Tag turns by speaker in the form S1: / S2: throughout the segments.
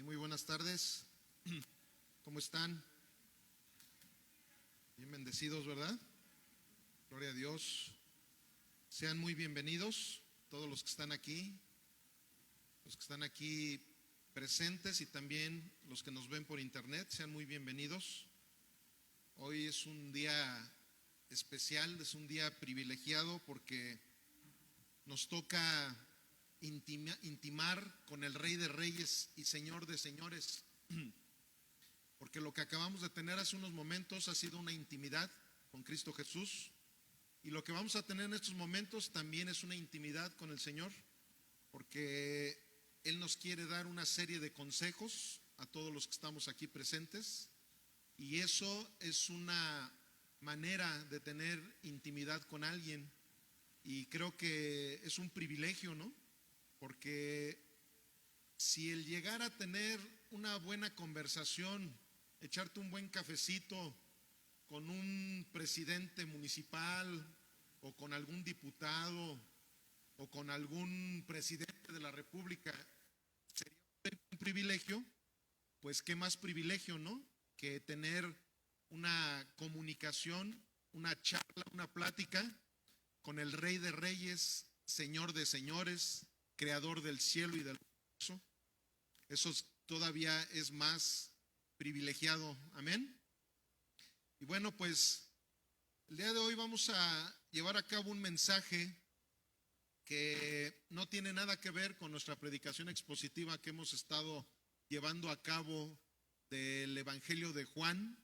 S1: Bien, muy buenas tardes. ¿Cómo están? Bien bendecidos, ¿verdad? Gloria a Dios. Sean muy bienvenidos todos los que están aquí presentes y también los que nos ven por internet, sean muy bienvenidos. Hoy es un día especial, es un día privilegiado porque nos toca intimar con el Rey de Reyes y Señor de Señores, porque lo que acabamos de tener hace unos momentos ha sido una intimidad con Cristo Jesús, y lo que vamos a tener en estos momentos también es una intimidad con el Señor, porque Él nos quiere dar una serie de consejos a todos los que estamos aquí presentes, y eso es una manera de tener intimidad con alguien, y creo que es un privilegio, ¿no? Porque si el llegar a tener una buena conversación, echarte un buen cafecito con un presidente municipal o con algún diputado o con algún presidente de la República sería un privilegio, pues qué más privilegio, ¿no? Que tener una comunicación, una charla, una plática con el Rey de Reyes, Señor de Señores, Creador del cielo y del universo. Eso todavía es más privilegiado, amén. Y bueno, pues el día de hoy vamos a llevar a cabo un mensaje que no tiene nada que ver con nuestra predicación expositiva que hemos estado llevando a cabo del Evangelio de Juan.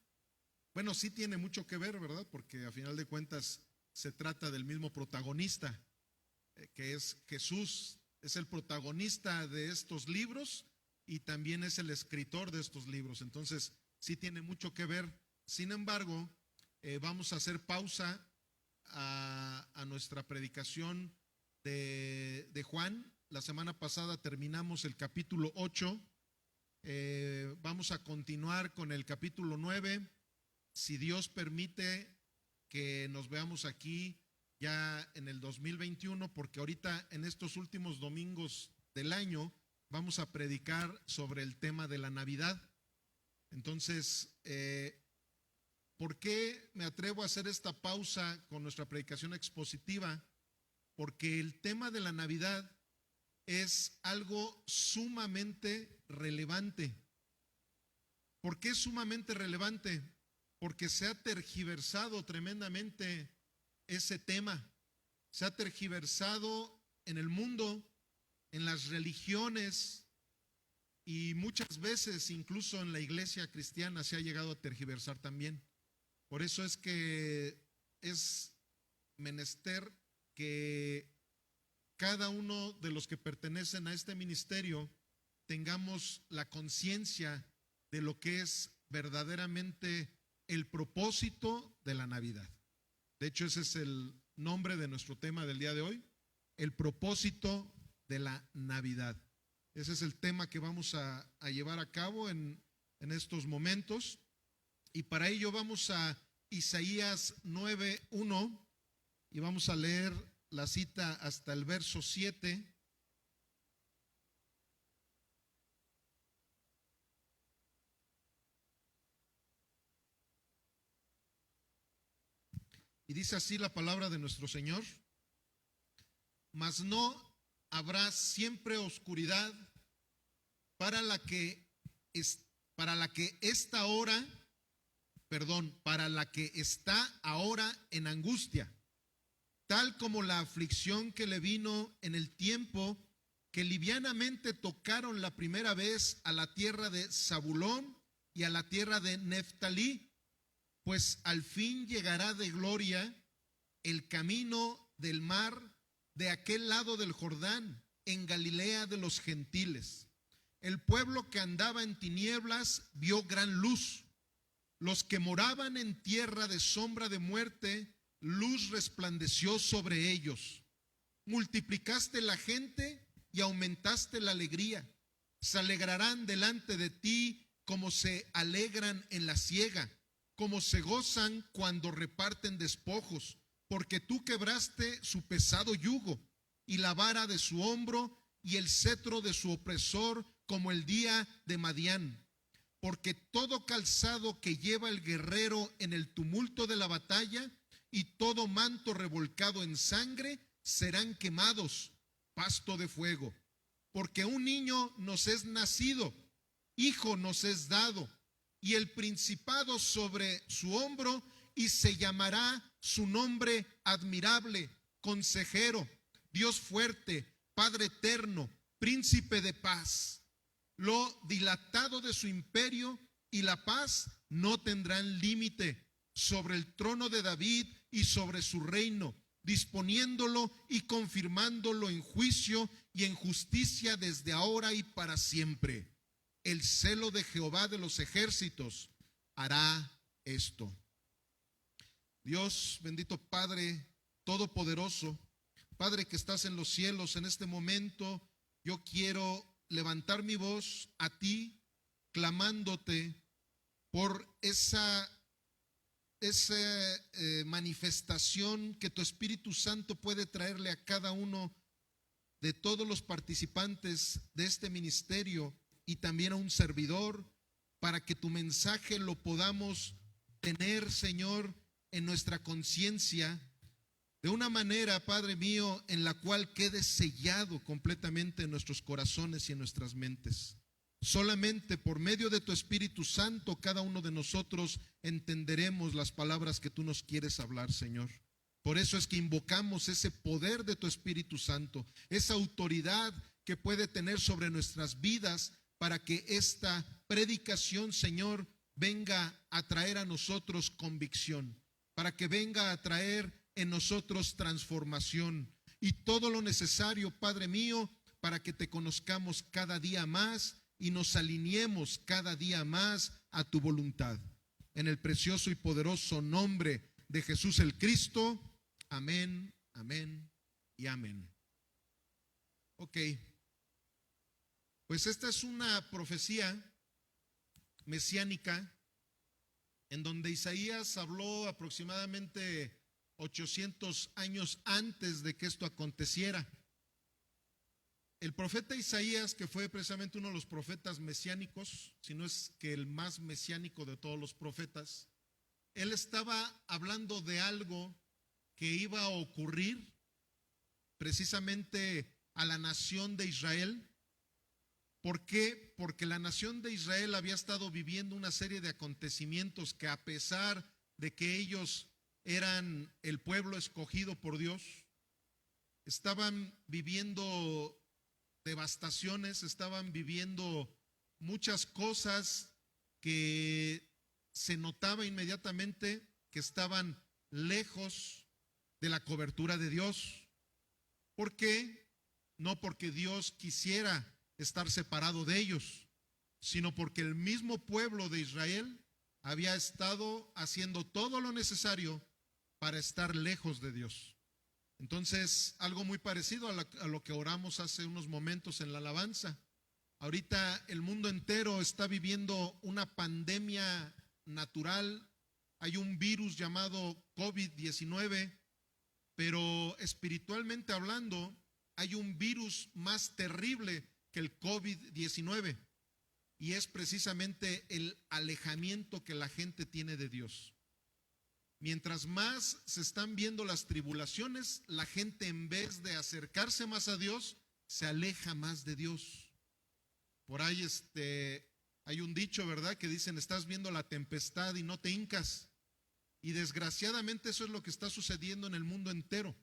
S1: Bueno, sí tiene mucho que ver, ¿verdad? Porque a final de cuentas se trata del mismo protagonista, que es Jesús. Es el protagonista de estos libros y también es el escritor de estos libros. Entonces, sí tiene mucho que ver. Sin embargo, vamos a hacer pausa a nuestra predicación de Juan. La semana pasada terminamos el capítulo 8. Vamos a continuar con el capítulo 9. Si Dios permite que nos veamos aquí ya en el 2021, porque ahorita en estos últimos domingos del año vamos a predicar sobre el tema de la Navidad. Entonces, ¿por qué me atrevo a hacer esta pausa con nuestra predicación expositiva? Porque el tema de la Navidad es algo sumamente relevante. ¿Por qué es sumamente relevante? Porque se ha tergiversado tremendamente ese tema, se ha tergiversado en el mundo, en las religiones, y muchas veces incluso en la iglesia cristiana se ha llegado a tergiversar también. Por eso es que es menester que cada uno de los que pertenecen a este ministerio tengamos la conciencia de lo que es verdaderamente el propósito de la Navidad. De hecho, ese es el nombre de nuestro tema del día de hoy, el propósito de la Navidad. Ese es el tema que vamos a llevar a cabo en estos momentos. Y para ello vamos a Isaías 9:1 y vamos a leer la cita hasta el verso 7. Y dice así la palabra de nuestro Señor: mas no habrá siempre oscuridad para la que está ahora en angustia, tal como la aflicción que le vino en el tiempo que livianamente tocaron la primera vez a la tierra de Zabulón y a la tierra de Neftalí, pues al fin llegará de gloria el camino del mar de aquel lado del Jordán, en Galilea de los gentiles. El pueblo que andaba en tinieblas vio gran luz. Los que moraban en tierra de sombra de muerte, luz resplandeció sobre ellos. Multiplicaste la gente y aumentaste la alegría. Se alegrarán delante de ti como se alegran en la siega, como se gozan cuando reparten despojos, porque tú quebraste su pesado yugo y la vara de su hombro y el cetro de su opresor como el día de Madián, porque todo calzado que lleva el guerrero en el tumulto de la batalla y todo manto revolcado en sangre serán quemados, pasto de fuego. Porque un niño nos es nacido, hijo nos es dado, y el principado sobre su hombro, y se llamará su nombre admirable, consejero, Dios fuerte, Padre eterno, príncipe de paz. Lo dilatado de su imperio y la paz no tendrán límite sobre el trono de David y sobre su reino, disponiéndolo y confirmándolo en juicio y en justicia desde ahora y para siempre. El celo de Jehová de los ejércitos hará esto. Dios, bendito Padre todopoderoso, Padre que estás en los cielos, en este momento yo quiero levantar mi voz a ti, clamándote por esa manifestación que tu Espíritu Santo puede traerle a cada uno de todos los participantes de este ministerio y también a un servidor, para que tu mensaje lo podamos tener, Señor, en nuestra conciencia, de una manera, Padre mío, en la cual quede sellado completamente en nuestros corazones y en nuestras mentes. Solamente por medio de tu Espíritu Santo cada uno de nosotros entenderemos las palabras que tú nos quieres hablar, Señor. Por eso es que invocamos ese poder de tu Espíritu Santo, esa autoridad que puede tener sobre nuestras vidas, para que esta predicación, Señor, venga a traer a nosotros convicción, para que venga a traer en nosotros transformación y todo lo necesario, Padre mío, para que te conozcamos cada día más y nos alineemos cada día más a tu voluntad. En el precioso y poderoso nombre de Jesús el Cristo. Amén, amén y amén. Ok, pues esta es una profecía mesiánica en donde Isaías habló aproximadamente 800 años antes de que esto aconteciera. El profeta Isaías, que fue precisamente uno de los profetas mesiánicos, si no es que el más mesiánico de todos los profetas, él estaba hablando de algo que iba a ocurrir precisamente a la nación de Israel. ¿Por qué? Porque la nación de Israel había estado viviendo una serie de acontecimientos que, a pesar de que ellos eran el pueblo escogido por Dios, estaban viviendo devastaciones, estaban viviendo muchas cosas que se notaba inmediatamente que estaban lejos de la cobertura de Dios. ¿Por qué? No porque Dios quisiera estar separado de ellos, sino porque el mismo pueblo de Israel había estado haciendo todo lo necesario para estar lejos de Dios. Entonces, algo muy parecido a lo que oramos hace unos momentos en la alabanza. Ahorita el mundo entero está viviendo una pandemia natural. Hay un virus llamado COVID-19, pero espiritualmente hablando, hay un virus más terrible que el COVID-19, y es precisamente el alejamiento que la gente tiene de Dios. Mientras más se están viendo las tribulaciones, la gente, en vez de acercarse más a Dios, se aleja más de Dios. Por ahí hay un dicho, ¿verdad?, que dicen: estás viendo la tempestad y no te hincas. Y desgraciadamente eso es lo que está sucediendo en el mundo entero.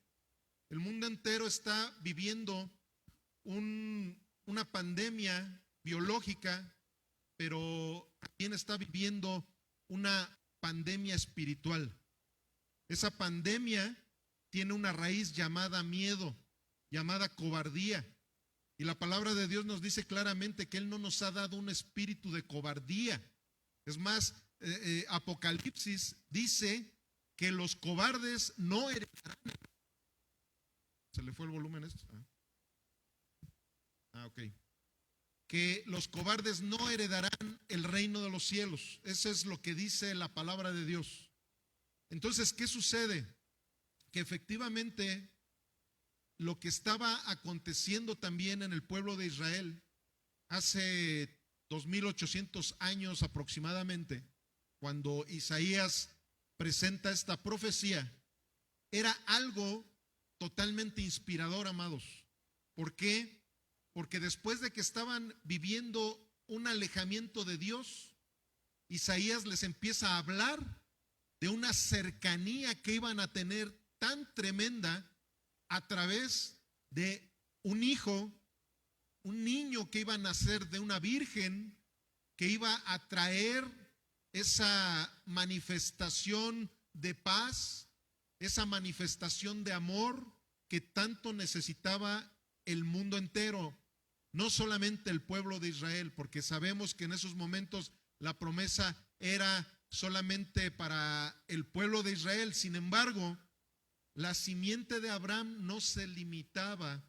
S1: El mundo entero está viviendo una pandemia biológica, pero también está viviendo una pandemia espiritual. Esa pandemia tiene una raíz llamada miedo, llamada cobardía. Y la palabra de Dios nos dice claramente que Él no nos ha dado un espíritu de cobardía. Es más, Apocalipsis dice que los cobardes no heredarán. ¿Se le fue el volumen a esto? Ok. Que los cobardes no heredarán el reino de los cielos. Eso es lo que dice la palabra de Dios. Entonces, ¿qué sucede? Que efectivamente lo que estaba aconteciendo también en el pueblo de Israel hace 2800 años aproximadamente, cuando Isaías presenta esta profecía, era algo totalmente inspirador, amados. ¿Por qué? Porque después de que estaban viviendo un alejamiento de Dios, Isaías les empieza a hablar de una cercanía que iban a tener tan tremenda a través de un hijo, un niño que iba a nacer de una virgen, que iba a traer esa manifestación de paz, esa manifestación de amor que tanto necesitaba el mundo entero, no solamente el pueblo de Israel, porque sabemos que en esos momentos la promesa era solamente para el pueblo de Israel. Sin embargo, la simiente de Abraham no se limitaba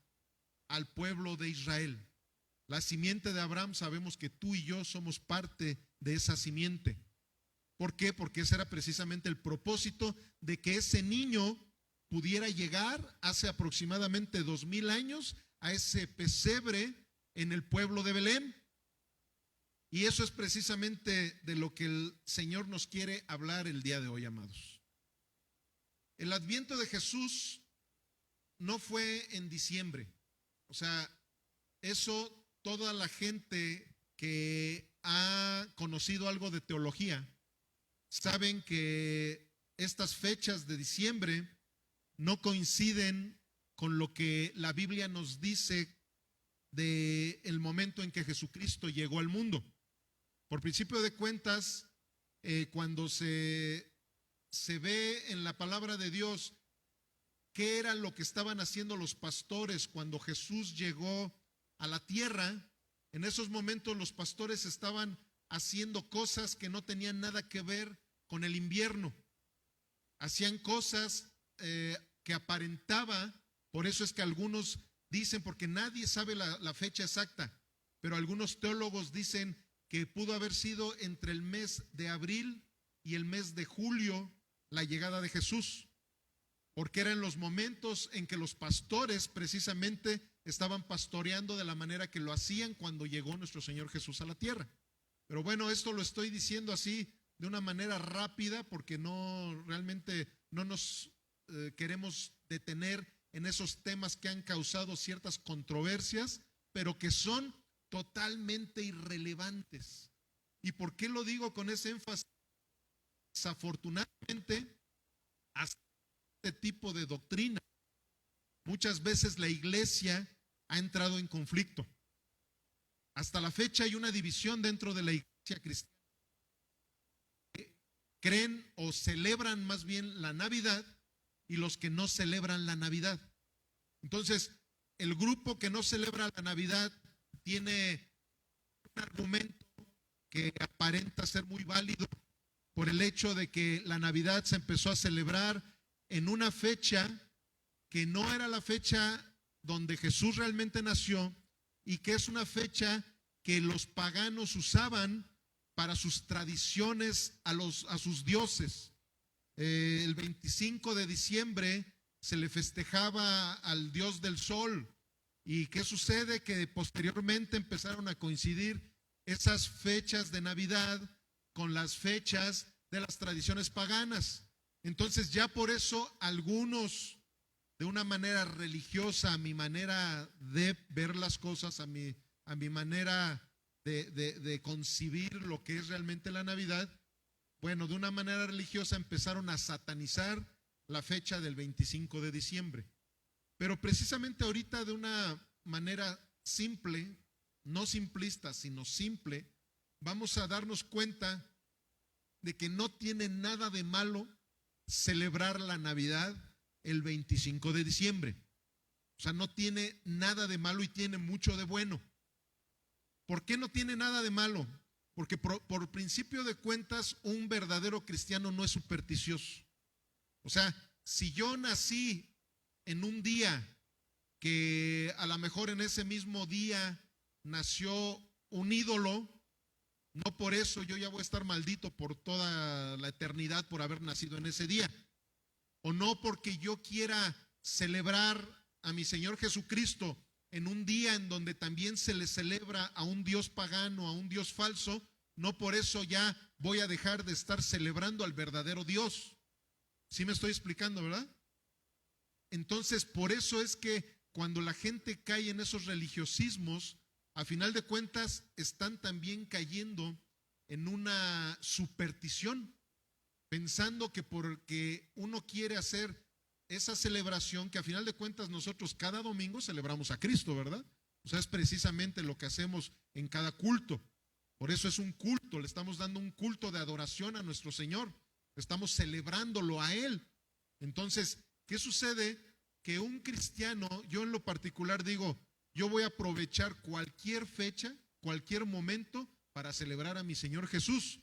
S1: al pueblo de Israel. La simiente de Abraham, sabemos que tú y yo somos parte de esa simiente. ¿Por qué? Porque ese era precisamente el propósito de que ese niño pudiera llegar hace aproximadamente 2000 años a ese pesebre en el pueblo de Belén. Y eso es precisamente de lo que el Señor nos quiere hablar el día de hoy, amados. El adviento de Jesús no fue en diciembre. O sea, eso toda la gente que ha conocido algo de teología saben que estas fechas de diciembre no coinciden con lo que la Biblia nos dice de el momento en que Jesucristo llegó al mundo. Por principio de cuentas, cuando se ve en la palabra de Dios qué era lo que estaban haciendo los pastores cuando Jesús llegó a la tierra, en esos momentos los pastores estaban haciendo cosas que no tenían nada que ver con el invierno. Hacían cosas que aparentaba, por eso es que algunos dicen, porque nadie sabe la fecha exacta, pero algunos teólogos dicen que pudo haber sido entre el mes de abril y el mes de julio la llegada de Jesús, porque eran los momentos en que los pastores precisamente estaban pastoreando de la manera que lo hacían cuando llegó nuestro Señor Jesús a la tierra. Pero bueno, esto lo estoy diciendo así de una manera rápida porque realmente no nos queremos detener en esos temas que han causado ciertas controversias, pero que son totalmente irrelevantes. ¿Y por qué lo digo con ese énfasis? Desafortunadamente, hasta este tipo de doctrina, muchas veces la iglesia ha entrado en conflicto. Hasta la fecha hay una división dentro de la iglesia cristiana. Creen o celebran más bien la Navidad y los que no celebran la Navidad. Entonces, el grupo que no celebra la Navidad tiene un argumento que aparenta ser muy válido por el hecho de que la Navidad se empezó a celebrar en una fecha que no era la fecha donde Jesús realmente nació y que es una fecha que los paganos usaban para sus tradiciones a sus dioses. El 25 de diciembre se le festejaba al dios del sol. ¿Y qué sucede? Que posteriormente empezaron a coincidir esas fechas de Navidad con las fechas de las tradiciones paganas. Entonces ya por eso algunos, de una manera religiosa, a mi manera de ver las cosas, a mi manera de concebir lo que es realmente la Navidad, bueno, de una manera religiosa empezaron a satanizar la fecha del 25 de diciembre. Pero precisamente ahorita de una manera simple, no simplista, sino simple, vamos a darnos cuenta de que no tiene nada de malo celebrar la Navidad el 25 de diciembre. O sea, no tiene nada de malo y tiene mucho de bueno. ¿Por qué no tiene nada de malo? Porque por principio de cuentas, un verdadero cristiano no es supersticioso. O sea, si yo nací en un día que a lo mejor en ese mismo día nació un ídolo, no por eso yo ya voy a estar maldito por toda la eternidad por haber nacido en ese día. O no porque yo quiera celebrar a mi Señor Jesucristo en un día en donde también se le celebra a un dios pagano, a un dios falso, no por eso ya voy a dejar de estar celebrando al verdadero Dios. ¿Sí me estoy explicando, verdad? Entonces, por eso es que cuando la gente cae en esos religiosismos, a final de cuentas están también cayendo en una superstición, pensando que porque uno quiere hacer esa celebración, que a final de cuentas nosotros cada domingo celebramos a Cristo, ¿verdad? O sea, es precisamente lo que hacemos en cada culto. Por eso es un culto, le estamos dando un culto de adoración a nuestro Señor, estamos celebrándolo a Él. Entonces, ¿qué sucede? Que un cristiano, yo en lo particular digo, yo voy a aprovechar cualquier fecha, cualquier momento para celebrar a mi Señor Jesús.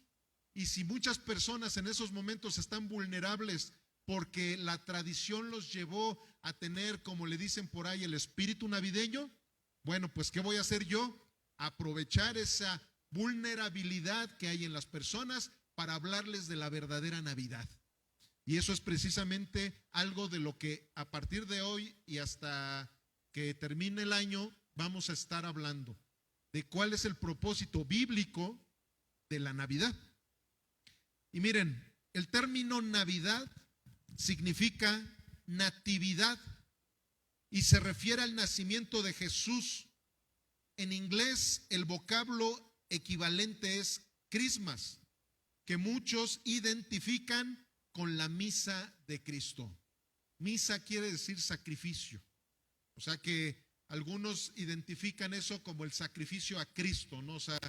S1: Y si muchas personas en esos momentos están vulnerables porque la tradición los llevó a tener, como le dicen por ahí, el espíritu navideño, bueno, pues ¿qué voy a hacer yo? Aprovechar esa vulnerabilidad que hay en las personas para hablarles de la verdadera Navidad. Y eso es precisamente algo de lo que a partir de hoy y hasta que termine el año vamos a estar hablando, de cuál es el propósito bíblico de la Navidad. Y miren, el término Navidad significa natividad y se refiere al nacimiento de Jesús. En inglés el vocablo equivalente es Christmas, que muchos identifican con la misa de Cristo. Misa quiere decir sacrificio. O sea que algunos identifican eso como el sacrificio a Cristo, ¿no? O sea,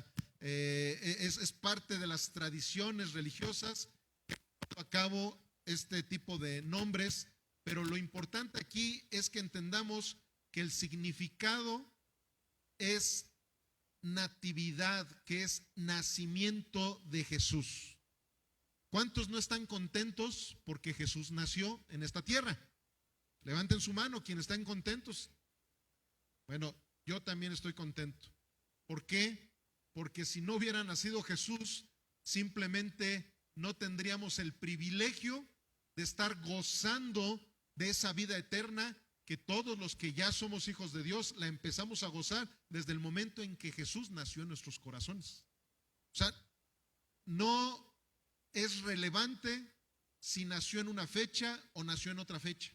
S1: es parte de las tradiciones religiosas que llevan a cabo este tipo de nombres, pero lo importante aquí es que entendamos que el significado es natividad, que es nacimiento de Jesús. ¿Cuántos no están contentos porque Jesús nació en esta tierra? Levanten su mano quienes están contentos. Bueno, yo también estoy contento. ¿Por qué? Porque si no hubiera nacido Jesús, simplemente no tendríamos el privilegio de estar gozando de esa vida eterna que todos los que ya somos hijos de Dios la empezamos a gozar desde el momento en que Jesús nació en nuestros corazones. O sea, no es relevante si nació en una fecha o nació en otra fecha.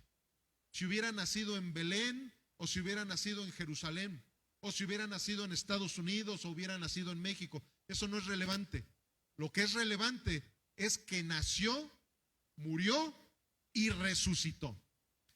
S1: Si hubiera nacido en Belén o si hubiera nacido en Jerusalén o si hubiera nacido en Estados Unidos o hubiera nacido en México, eso no es relevante. Lo que es relevante es que nació, murió y resucitó.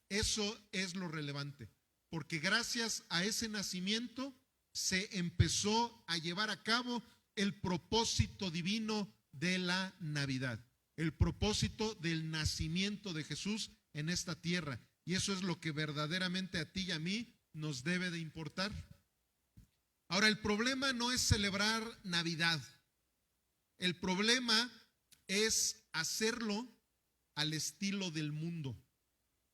S1: Eso es lo relevante, porque gracias a ese nacimiento se empezó a llevar a cabo el propósito divino de la Navidad, el propósito del nacimiento de Jesús en esta tierra. Y eso es lo que verdaderamente a ti y a mí nos debe de importar. Ahora, el problema no es celebrar Navidad. El problema es hacerlo al estilo del mundo.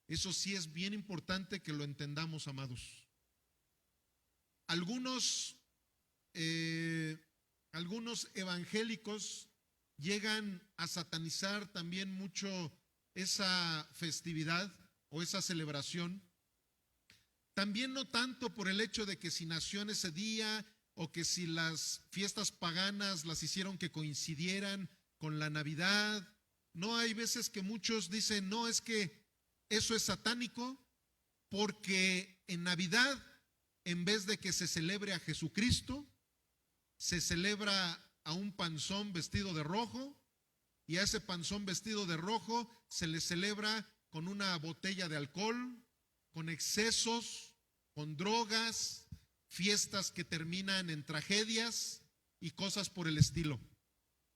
S1: Eso sí es bien importante que lo entendamos, amados. Algunos evangélicos llegan a satanizar también mucho esa festividad o esa celebración. También no tanto por el hecho de que si nació en ese día o que si las fiestas paganas las hicieron que coincidieran con la Navidad. No, hay veces que muchos dicen, no, es que eso es satánico porque en Navidad, en vez de que se celebre a Jesucristo, se celebra a un panzón vestido de rojo, y a ese panzón vestido de rojo se le celebra con una botella de alcohol, con excesos, con drogas, fiestas que terminan en tragedias y cosas por el estilo.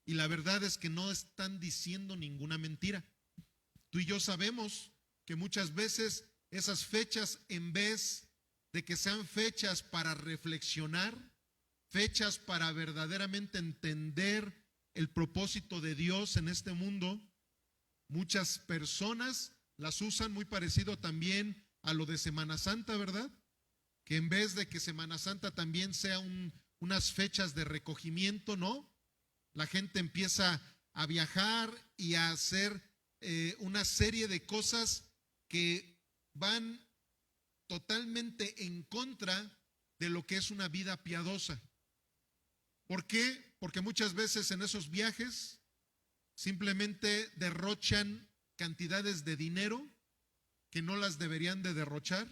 S1: Y la verdad es que no están diciendo ninguna mentira. Tú y yo sabemos que muchas veces esas fechas, en vez de que sean fechas para reflexionar, fechas para verdaderamente entender el propósito de Dios en este mundo, muchas personas las usan muy parecido también a lo de Semana Santa, ¿verdad? Que en vez de que Semana Santa también sea unas fechas de recogimiento, ¿no? La gente empieza a viajar y a hacer una serie de cosas que van totalmente en contra de lo que es una vida piadosa. ¿Por qué? Porque muchas veces en esos viajes simplemente derrochan cantidades de dinero que no las deberían de derrochar,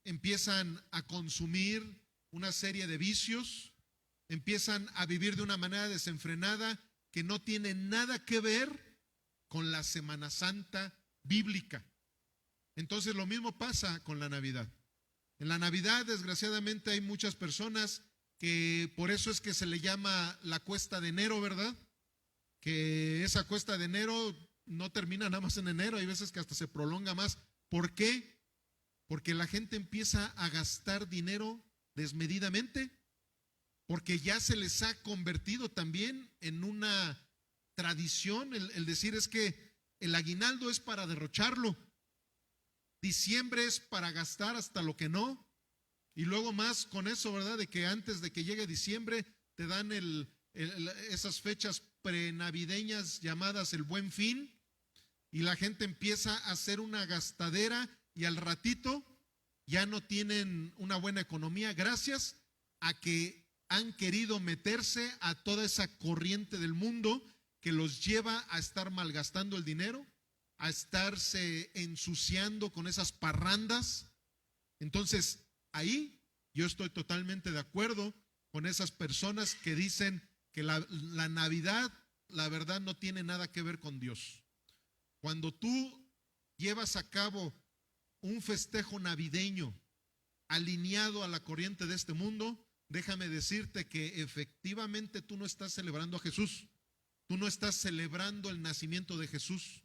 S1: empiezan a consumir una serie de vicios, empiezan a vivir de una manera desenfrenada que no tiene nada que ver con la Semana Santa bíblica. Entonces lo mismo pasa con la Navidad. En la Navidad, desgraciadamente, hay muchas personas que por eso es que se le llama la cuesta de enero, ¿verdad? Que esa cuesta de enero no termina nada más en enero, hay veces que hasta se prolonga más. ¿Por qué? Porque la gente empieza a gastar dinero desmedidamente, porque ya se les ha convertido también en una tradición el decir es que el aguinaldo es para derrocharlo, diciembre es para gastar hasta lo que no, y luego más con eso, ¿verdad? De que antes de que llegue diciembre te dan esas fechas prenavideñas llamadas el Buen Fin, y la gente empieza a hacer una gastadera y al ratito ya no tienen una buena economía gracias a que han querido meterse a toda esa corriente del mundo que los lleva a estar malgastando el dinero, a estarse ensuciando con esas parrandas. Entonces, ahí yo estoy totalmente de acuerdo con esas personas que dicen que la Navidad, la verdad, no tiene nada que ver con Dios. Cuando tú llevas a cabo un festejo navideño alineado a la corriente de este mundo, déjame decirte que efectivamente tú no estás celebrando a Jesús, tú no estás celebrando el nacimiento de Jesús,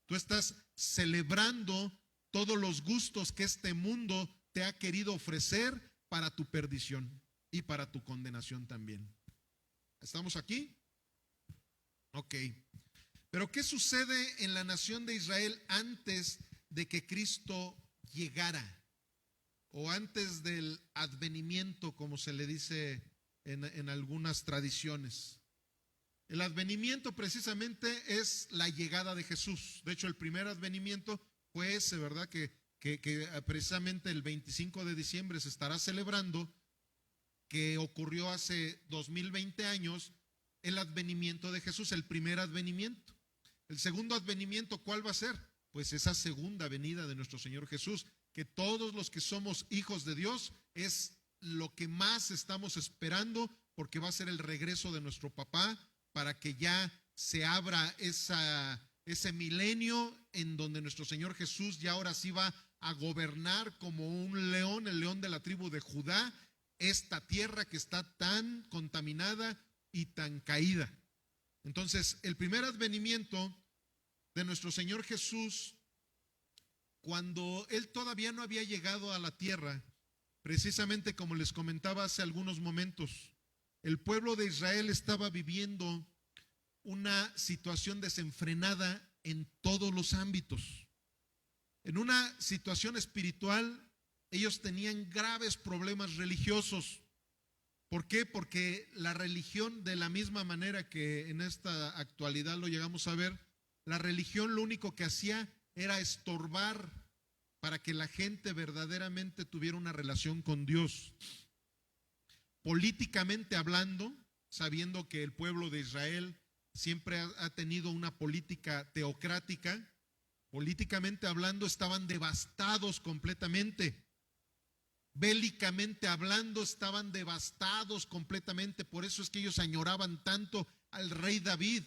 S1: tú estás celebrando todos los gustos que este mundo te ha querido ofrecer para tu perdición y para tu condenación también. ¿Estamos aquí? Ok. Pero ¿qué sucede en la nación de Israel antes de que Cristo llegara? O antes del advenimiento, como se le dice en algunas tradiciones. El advenimiento precisamente es la llegada de Jesús. De hecho, el primer advenimiento fue ese, ¿verdad? Que precisamente el 25 de diciembre se estará celebrando, que ocurrió hace 2020 años, el advenimiento de Jesús, el primer advenimiento. El segundo advenimiento, ¿cuál va a ser? Pues esa segunda venida de nuestro Señor Jesús, que todos los que somos hijos de Dios es lo que más estamos esperando, porque va a ser el regreso de nuestro papá para que ya se abra ese milenio en donde nuestro Señor Jesús ya ahora sí va a gobernar como un león, el león de la tribu de Judá, esta tierra que está tan contaminada y tan caída. Entonces, el primer advenimiento de nuestro Señor Jesús, cuando Él todavía no había llegado a la tierra, precisamente como les comentaba hace algunos momentos, el pueblo de Israel estaba viviendo una situación desenfrenada en todos los ámbitos. En una situación espiritual, ellos tenían graves problemas religiosos. ¿Por qué? Porque la religión, de la misma manera que en esta actualidad lo llegamos a ver, la religión lo único que hacía era estorbar para que la gente verdaderamente tuviera una relación con Dios. Políticamente hablando, sabiendo que el pueblo de Israel siempre ha tenido una política teocrática, políticamente hablando estaban devastados completamente. Bélicamente hablando estaban devastados completamente. Por eso es que ellos añoraban tanto al rey David,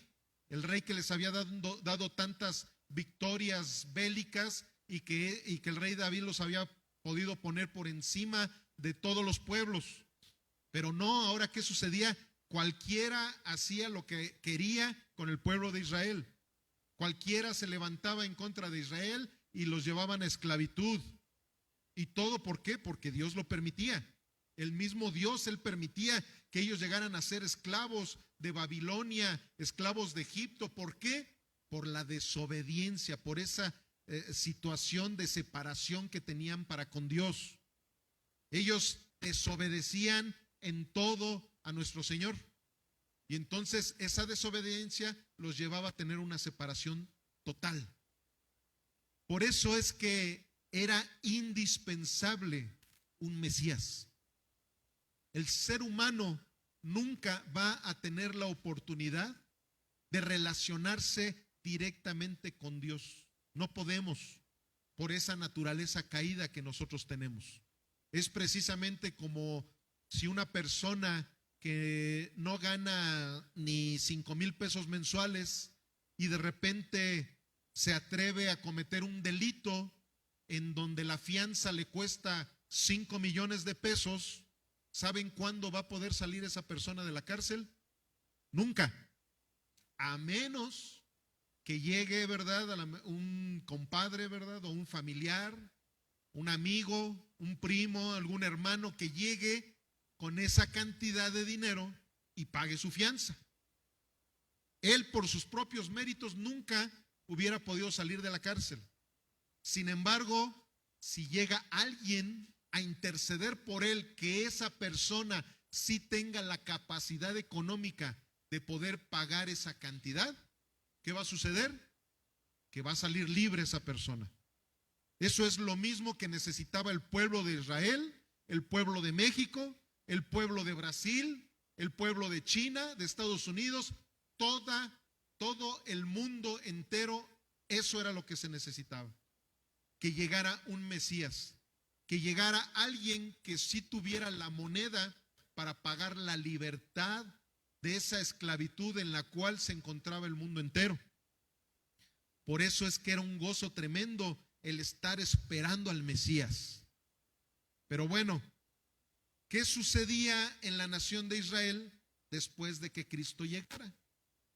S1: el rey que les había dado tantas victorias bélicas y que el rey David los había podido poner por encima de todos los pueblos. Pero no, ahora ¿qué sucedía? Cualquiera hacía lo que quería con el pueblo de Israel. Cualquiera se levantaba en contra de Israel y los llevaban a esclavitud. ¿Y todo por qué? Porque Dios lo permitía. El mismo Dios, Él permitía que ellos llegaran a ser esclavos de Babilonia, esclavos de Egipto. ¿Por qué? Por la desobediencia, por esa situación de separación que tenían para con Dios. Ellos desobedecían en todo a nuestro Señor. Y entonces esa desobediencia los llevaba a tener una separación total. Por eso es que era indispensable un Mesías. El ser humano nunca va a tener la oportunidad de relacionarse directamente con Dios. No podemos, por esa naturaleza caída que nosotros tenemos. Es precisamente como si una persona que no gana ni 5,000 pesos mensuales y de repente se atreve a cometer un delito en donde la fianza le cuesta 5 millones de pesos, ¿saben cuándo va a poder salir esa persona de la cárcel? Nunca. A menos que llegue, ¿verdad?, un compadre, ¿verdad?, o un familiar, un amigo, un primo, algún hermano que llegue con esa cantidad de dinero y pague su fianza. Él, por sus propios méritos, nunca hubiera podido salir de la cárcel. Sin embargo, si llega alguien a interceder por él, que esa persona sí tenga la capacidad económica de poder pagar esa cantidad, ¿qué va a suceder? Que va a salir libre esa persona. Eso es lo mismo que necesitaba el pueblo de Israel, el pueblo de México, el pueblo de Brasil, el pueblo de China, de Estados Unidos, todo el mundo entero. Eso era lo que se necesitaba, que llegara un Mesías, que llegara alguien que sí tuviera la moneda para pagar la libertad de esa esclavitud en la cual se encontraba el mundo entero. Por eso es que era un gozo tremendo el estar esperando al Mesías. Pero bueno, ¿qué sucedía en la nación de Israel después de que Cristo llegara?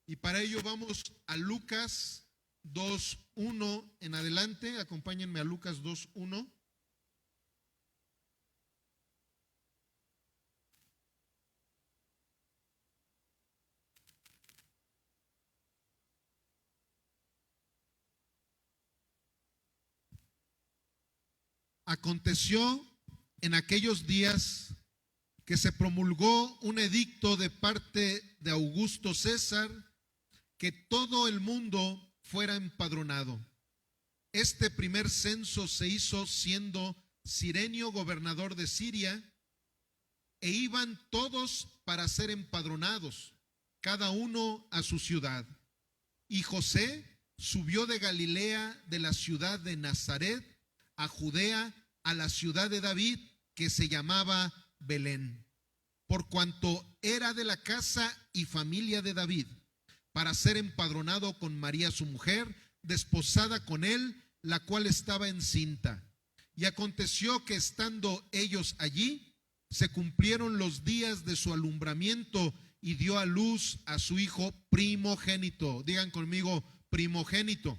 S1: Y para ello vamos a Lucas 2:1 en adelante. Acompáñenme a Lucas 2:1. Aconteció en aquellos días que se promulgó un edicto de parte de Augusto César, que todo el mundo fuera empadronado. Este primer censo se hizo siendo Cirenio gobernador de Siria, e iban todos para ser empadronados, cada uno a su ciudad. Y José subió de Galilea, de la ciudad de Nazaret, a Judea, a la ciudad de David, que se llamaba Belén, por cuanto era de la casa y familia de David, para ser empadronado con María su mujer, desposada con él, la cual estaba encinta. Y aconteció que estando ellos allí, se cumplieron los días de su alumbramiento, y dio a luz a su hijo primogénito. Digan conmigo, primogénito.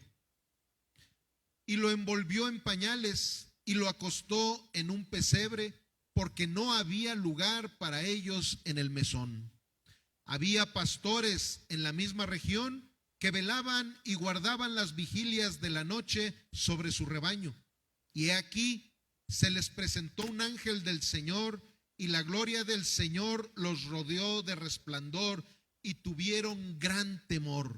S1: Y lo envolvió en pañales y lo acostó en un pesebre, porque no había lugar para ellos en el mesón. Había pastores en la misma región que velaban y guardaban las vigilias de la noche sobre su rebaño. Y he aquí, se les presentó un ángel del Señor, y la gloria del Señor los rodeó de resplandor, y tuvieron gran temor.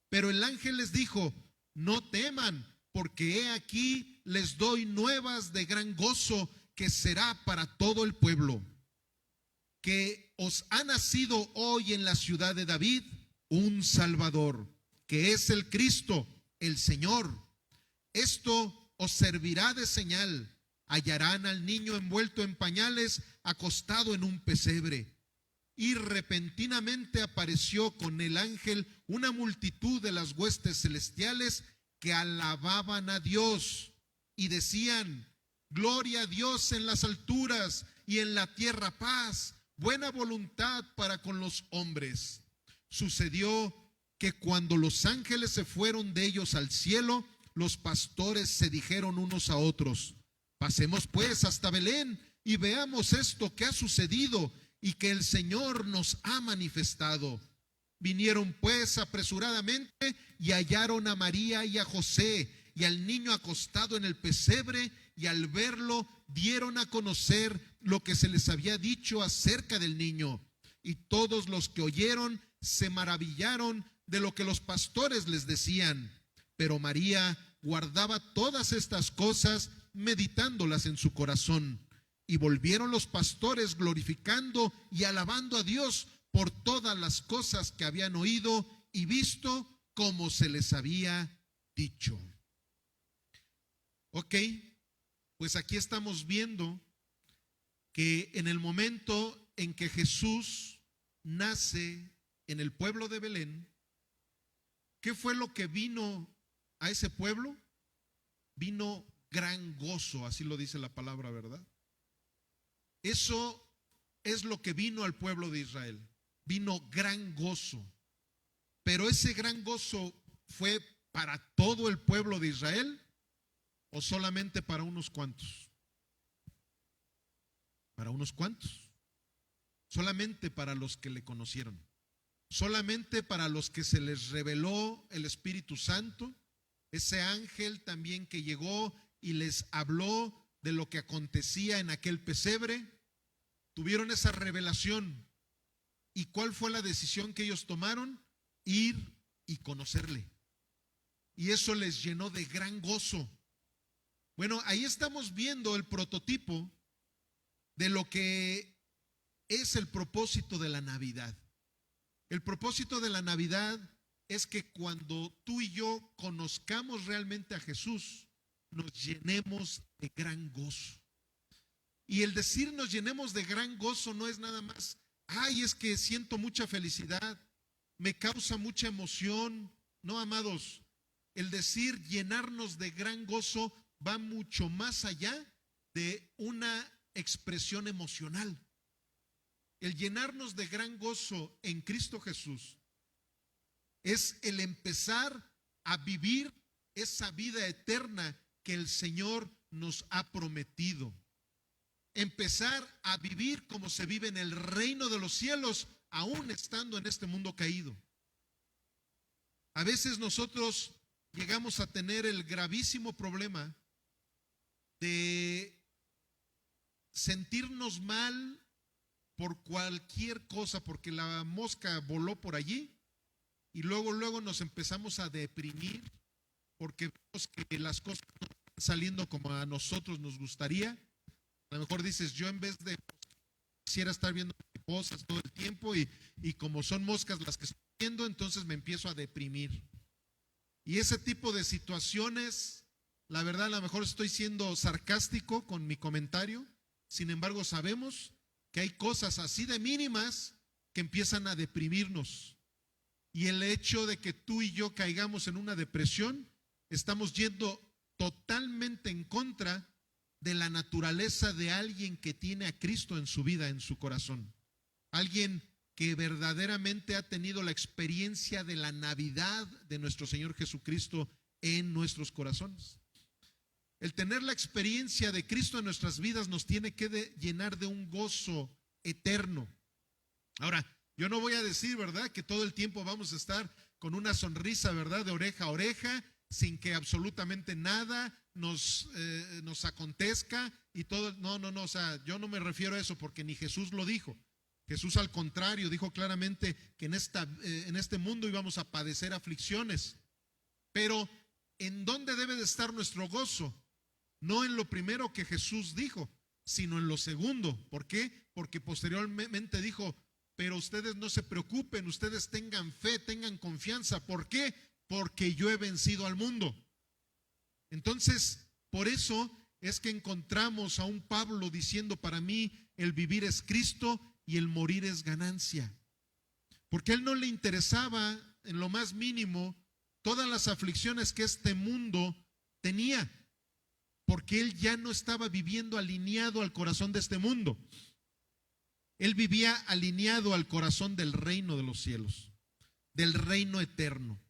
S1: Pero el ángel les dijo: no teman, porque he aquí les doy nuevas de gran gozo, que será para todo el pueblo, que os ha nacido hoy en la ciudad de David un Salvador, que es el Cristo, el Señor. Esto os servirá de señal: hallarán al niño envuelto en pañales, acostado en un pesebre. Y repentinamente apareció con el ángel una multitud de las huestes celestiales, que alababan a Dios y decían: gloria a Dios en las alturas, y en la tierra paz, buena voluntad para con los hombres. Sucedió que cuando los ángeles se fueron de ellos al cielo, los pastores se dijeron unos a otros: pasemos pues hasta Belén y veamos esto que ha sucedido y que el Señor nos ha manifestado. Vinieron pues apresuradamente y hallaron a María y a José y al niño acostado en el pesebre, y al verlo dieron a conocer lo que se les había dicho acerca del niño. Y todos los que oyeron se maravillaron de lo que los pastores les decían. Pero María guardaba todas estas cosas, meditándolas en su corazón. Y volvieron los pastores glorificando y alabando a Dios por todas las cosas que habían oído y visto, como se les había dicho. Ok, pues aquí estamos viendo que en el momento en que Jesús nace en el pueblo de Belén, ¿qué fue lo que vino a ese pueblo? Vino gran gozo, así lo dice la palabra, ¿verdad? Eso es lo que vino al pueblo de Israel. Vino gran gozo. Pero ese gran gozo fue para todo el pueblo de Israel o solamente para unos cuantos. Para unos cuantos. Solamente para los que le conocieron. Solamente para los que se les reveló el Espíritu Santo, ese ángel también que llegó y les habló de lo que acontecía en aquel pesebre, tuvieron esa revelación. ¿Y cuál fue la decisión que ellos tomaron? Ir y conocerle. Y eso les llenó de gran gozo. Bueno, ahí estamos viendo el prototipo de lo que es el propósito de la Navidad. El propósito de la Navidad es que cuando tú y yo conozcamos realmente a Jesús, nos llenemos de gran gozo. Y el decir nos llenemos de gran gozo no es nada más, ay, es que siento mucha felicidad, me causa mucha emoción. No, amados, el decir llenarnos de gran gozo va mucho más allá de una expresión emocional. El llenarnos de gran gozo en Cristo Jesús es el empezar a vivir esa vida eterna que el Señor nos ha prometido. Empezar a vivir como se vive en el reino de los cielos, aún estando en este mundo caído. A veces nosotros llegamos a tener el gravísimo problema de sentirnos mal por cualquier cosa, porque la mosca voló por allí y luego nos empezamos a deprimir porque vemos que las cosas no están saliendo como a nosotros nos gustaría. A lo mejor dices, yo en vez de quisiera estar viendo mariposas todo el tiempo y como son moscas las que estoy viendo, entonces me empiezo a deprimir. Y ese tipo de situaciones, la verdad, a lo mejor estoy siendo sarcástico con mi comentario, sin embargo sabemos que hay cosas así de mínimas que empiezan a deprimirnos. Y el hecho de que tú y yo caigamos en una depresión, estamos yendo totalmente en contra de la naturaleza de alguien que tiene a Cristo en su vida, en su corazón. Alguien que verdaderamente ha tenido la experiencia de la Navidad de nuestro Señor Jesucristo en nuestros corazones. El tener la experiencia de Cristo en nuestras vidas nos tiene que llenar de un gozo eterno. Ahora, yo no voy a decir, ¿verdad?, que todo el tiempo vamos a estar con una sonrisa, ¿verdad?, de oreja a oreja, sin que absolutamente nada nos acontezca y todo. No, o sea, yo no me refiero a eso porque ni Jesús lo dijo. Jesús al contrario dijo claramente que en este mundo íbamos a padecer aflicciones. Pero ¿en dónde debe de estar nuestro gozo? No en lo primero que Jesús dijo, sino en lo segundo. ¿Por qué? Porque posteriormente dijo, pero ustedes no se preocupen, ustedes tengan fe, tengan confianza. ¿Por qué? Porque yo he vencido al mundo. Entonces, por eso es que encontramos a un Pablo diciendo, para mí el vivir es Cristo y el morir es ganancia. Porque a él no le interesaba en lo más mínimo todas las aflicciones que este mundo tenía, porque él ya no estaba viviendo alineado al corazón de este mundo. Él vivía alineado al corazón del reino de los cielos, del reino eterno.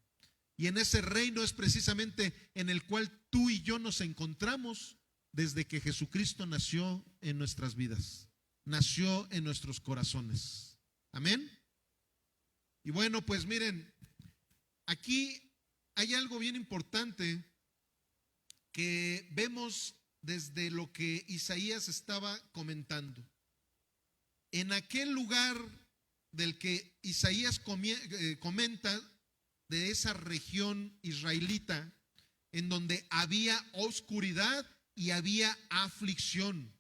S1: Y en ese reino es precisamente en el cual tú y yo nos encontramos desde que Jesucristo nació en nuestras vidas, nació en nuestros corazones. Amén. Y bueno, pues miren, aquí hay algo bien importante que vemos desde lo que Isaías estaba comentando. En aquel lugar del que Isaías comenta, de esa región israelita, en donde había oscuridad y había aflicción.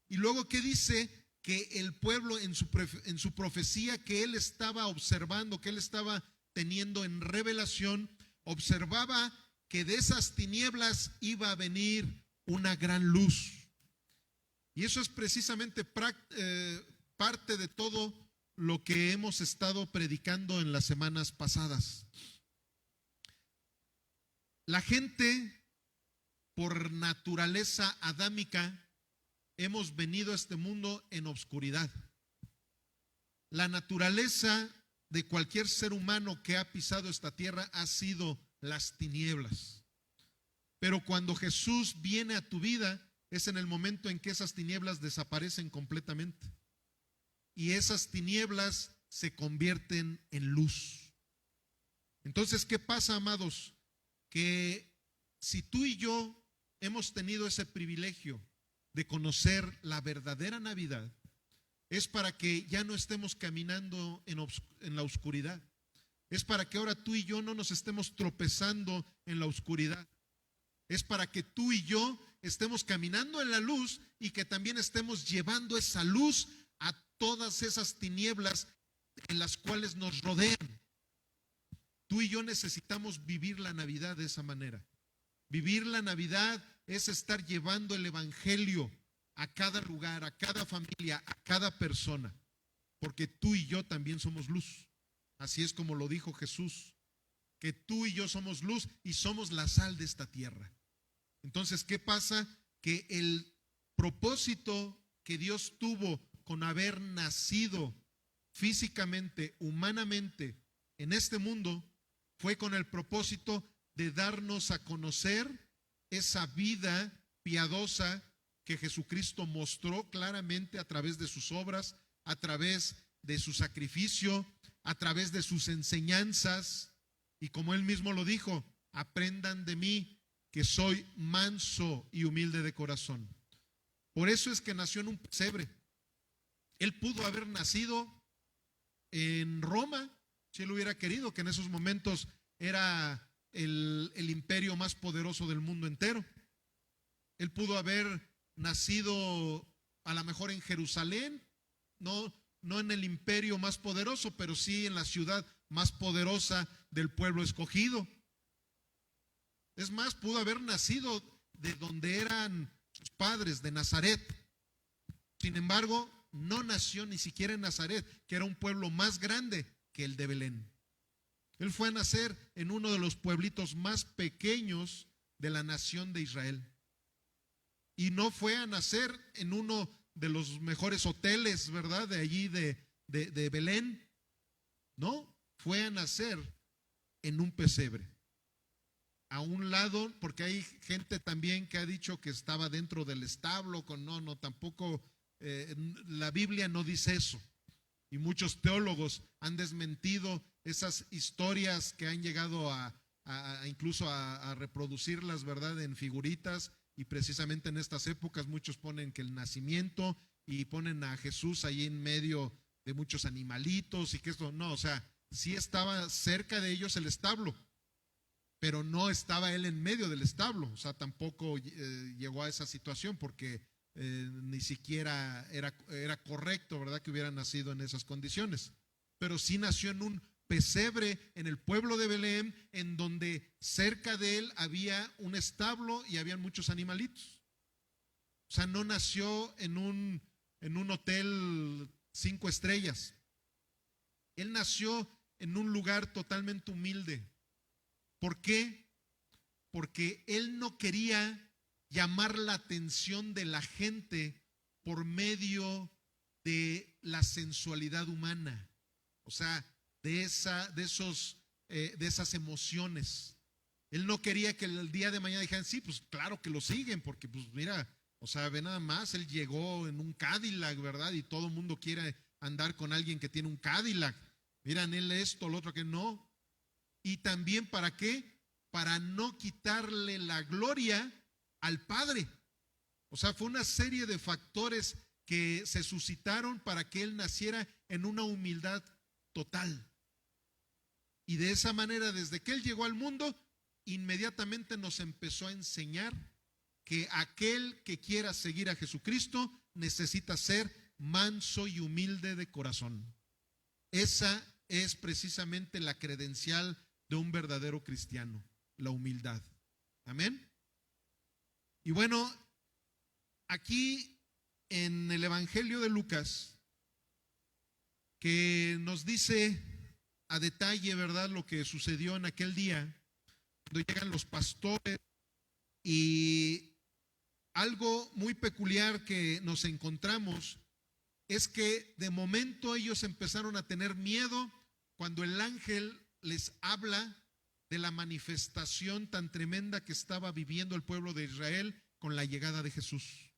S1: Y luego, ¿qué dice? Que el pueblo en su profecía que él estaba observando, que él estaba teniendo en revelación, observaba que de esas tinieblas iba a venir una gran luz. Y eso es precisamente parte de todo lo que hemos estado predicando en las semanas pasadas. La gente, por naturaleza adámica, hemos venido a este mundo en obscuridad. La naturaleza de cualquier ser humano que ha pisado esta tierra ha sido las tinieblas. Pero cuando Jesús viene a tu vida, es en el momento en que esas tinieblas desaparecen completamente. Y esas tinieblas se convierten en luz. Entonces, ¿qué pasa, amados? Que si tú y yo hemos tenido ese privilegio de conocer la verdadera Navidad, es para que ya no estemos caminando en la oscuridad. Es para que ahora tú y yo no nos estemos tropezando en la oscuridad. Es para que tú y yo estemos caminando en la luz y que también estemos llevando esa luz a todas esas tinieblas en las cuales nos rodean. Tú y yo necesitamos vivir la Navidad de esa manera. Vivir la Navidad es estar llevando el evangelio a cada lugar, a cada familia, a cada persona, porque tú y yo también somos luz. Así es como lo dijo Jesús, que tú y yo somos luz y somos la sal de esta tierra. Entonces, ¿qué pasa? Que el propósito que Dios tuvo con haber nacido físicamente, humanamente, en este mundo, fue con el propósito de darnos a conocer esa vida piadosa que Jesucristo mostró claramente a través de sus obras, a través de su sacrificio, a través de sus enseñanzas. Y como él mismo lo dijo, aprendan de mí, que soy manso y humilde de corazón. Por eso es que nació en un pesebre. Él pudo haber nacido en Roma, si él hubiera querido, que en esos momentos era el imperio más poderoso del mundo entero. Él pudo haber nacido a lo mejor en Jerusalén, no en el imperio más poderoso, pero sí en la ciudad más poderosa del pueblo escogido. Es más, pudo haber nacido de donde eran sus padres, de Nazaret. Sin embargo, no nació ni siquiera en Nazaret, que era un pueblo más grande que el de Belén. Él fue a nacer en uno de los pueblitos más pequeños de la nación de Israel. Y no fue a nacer en uno de los mejores hoteles, ¿verdad? De allí de Belén. No, fue a nacer en un pesebre. A un lado, porque hay gente también que ha dicho que estaba dentro del establo, no, tampoco, la Biblia no dice eso. Y muchos teólogos han desmentido esas historias que han llegado incluso a reproducirlas, ¿verdad?, en figuritas. Y precisamente en estas épocas muchos ponen que el nacimiento y ponen a Jesús ahí en medio de muchos animalitos y que esto, no, o sea, sí estaba cerca de ellos el establo, pero no estaba él en medio del establo, o sea, tampoco llegó a esa situación porque ni siquiera era correcto, ¿verdad?, que hubiera nacido en esas condiciones. Pero sí nació en un pesebre en el pueblo de Belén, en donde cerca de él había un establo y habían muchos animalitos. O sea, no nació en un hotel 5 estrellas. Él nació en un lugar totalmente humilde. ¿Por qué? Porque él no quería llamar la atención de la gente por medio de la sensualidad humana, o sea, de esas emociones. Él no quería que el día de mañana dijeran, sí, pues claro que lo siguen, porque pues mira, o sea, ve nada más, él llegó en un Cadillac, ¿verdad? Y todo el mundo quiere andar con alguien que tiene un Cadillac. Miran, él esto, lo otro, que no. Y también, ¿para qué? Para no quitarle la gloria al Padre. O sea, fue una serie de factores que se suscitaron para que él naciera en una humildad total. Y de esa manera, desde que él llegó al mundo, inmediatamente nos empezó a enseñar que aquel que quiera seguir a Jesucristo necesita ser manso y humilde de corazón. Esa es precisamente la credencial de un verdadero cristiano, la humildad. Amén. Y bueno, aquí en el Evangelio de Lucas, que nos dice a detalle, ¿verdad?, lo que sucedió en aquel día, cuando llegan los pastores, y algo muy peculiar que nos encontramos es que de momento ellos empezaron a tener miedo cuando el ángel les habla de la manifestación tan tremenda que estaba viviendo el pueblo de Israel con la llegada de Jesús.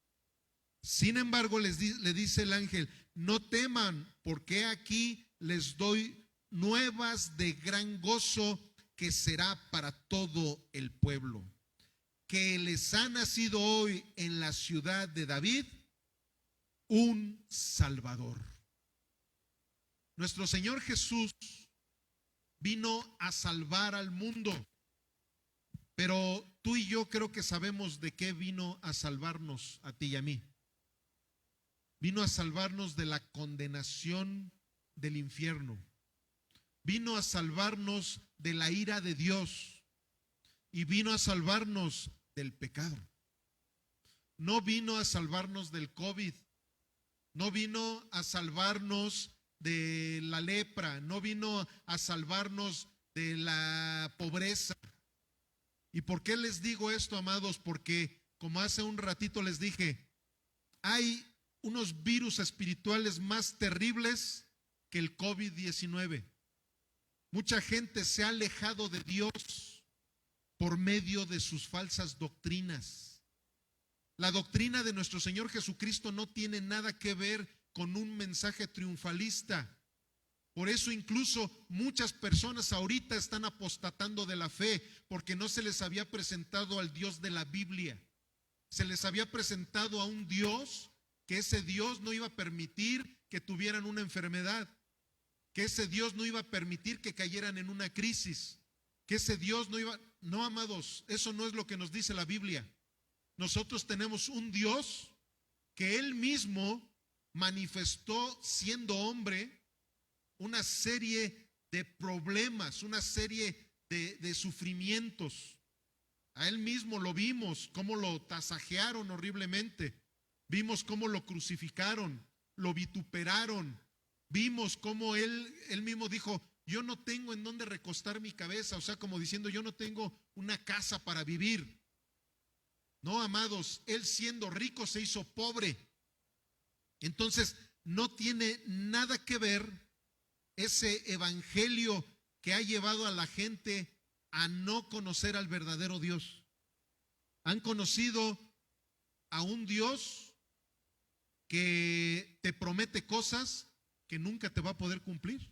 S1: Sin embargo, le dice el ángel: no teman, porque aquí les doy nuevas de gran gozo que será para todo el pueblo, que les ha nacido hoy en la ciudad de David un Salvador. Nuestro Señor Jesús vino a salvar al mundo, pero tú y yo creo que sabemos de qué vino a salvarnos a ti y a mí. Vino a salvarnos de la condenación del infierno. Vino a salvarnos de la ira de Dios y vino a salvarnos del pecado. No vino a salvarnos del COVID, no vino a salvarnos de la lepra, no vino a salvarnos de la pobreza. ¿Y por qué les digo esto, amados? Porque, como hace un ratito les dije, hay unos virus espirituales más terribles que el COVID-19. Mucha gente se ha alejado de Dios por medio de sus falsas doctrinas. La doctrina de nuestro Señor Jesucristo no tiene nada que ver con un mensaje triunfalista. Por eso incluso muchas personas ahorita están apostatando de la fe, porque no se les había presentado al Dios de la Biblia. Se les había presentado a un Dios que ese Dios no iba a permitir que tuvieran una enfermedad, que ese Dios no iba a permitir que cayeran en una crisis, que ese Dios no iba... No, amados, eso no es lo que nos dice la Biblia. Nosotros tenemos un Dios que Él mismo manifestó, siendo hombre, una serie de problemas, una serie de sufrimientos. A Él mismo lo vimos, cómo lo tasajearon horriblemente. Vimos cómo lo crucificaron, lo vituperaron. Vimos cómo él mismo dijo: yo no tengo en dónde recostar mi cabeza. O sea, como diciendo, yo no tengo una casa para vivir. No, amados, Él siendo rico se hizo pobre. Entonces, no tiene nada que ver ese evangelio que ha llevado a la gente a no conocer al verdadero Dios. Han conocido a un Dios que te promete cosas que nunca te va a poder cumplir.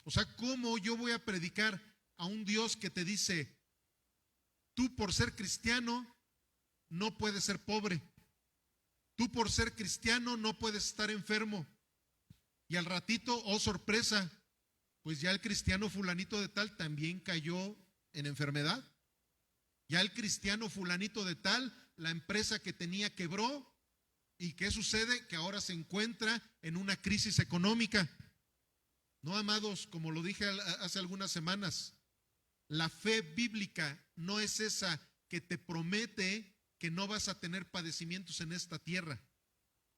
S1: O sea, ¿cómo yo voy a predicar a un Dios que te dice: tú por ser cristiano no puedes ser pobre, tú por ser cristiano no puedes estar enfermo? Y al ratito, oh sorpresa, pues ya el cristiano fulanito de tal también cayó en enfermedad. Ya el cristiano fulanito de tal, la empresa que tenía quebró. ¿Y qué sucede? Que ahora se encuentra en una crisis económica. No, amados, como lo dije hace algunas semanas, la fe bíblica no es esa que te promete que no vas a tener padecimientos en esta tierra.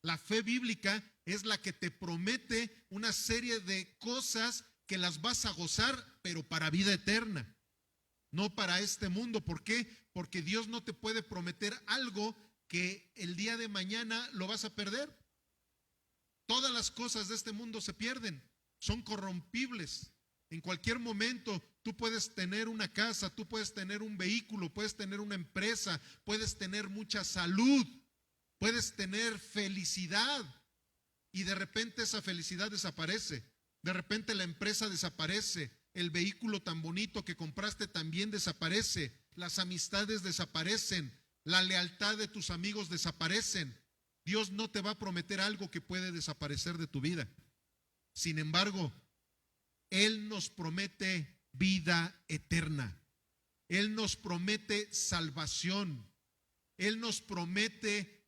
S1: La fe bíblica es la que te promete una serie de cosas que las vas a gozar, pero para vida eterna, no para este mundo. ¿Por qué? Porque Dios no te puede prometer algo que el día de mañana lo vas a perder. Todas las cosas de este mundo se pierden, son corrompibles. En cualquier momento tú puedes tener una casa, tú puedes tener un vehículo, puedes tener una empresa, puedes tener mucha salud, puedes tener felicidad, y de repente esa felicidad desaparece. De repente la empresa desaparece, el vehículo tan bonito que compraste también desaparece, las amistades desaparecen, la lealtad de tus amigos desaparecen. Dios no te va a prometer algo que puede desaparecer de tu vida. Sin embargo, Él nos promete vida eterna. Él nos promete salvación. Él nos promete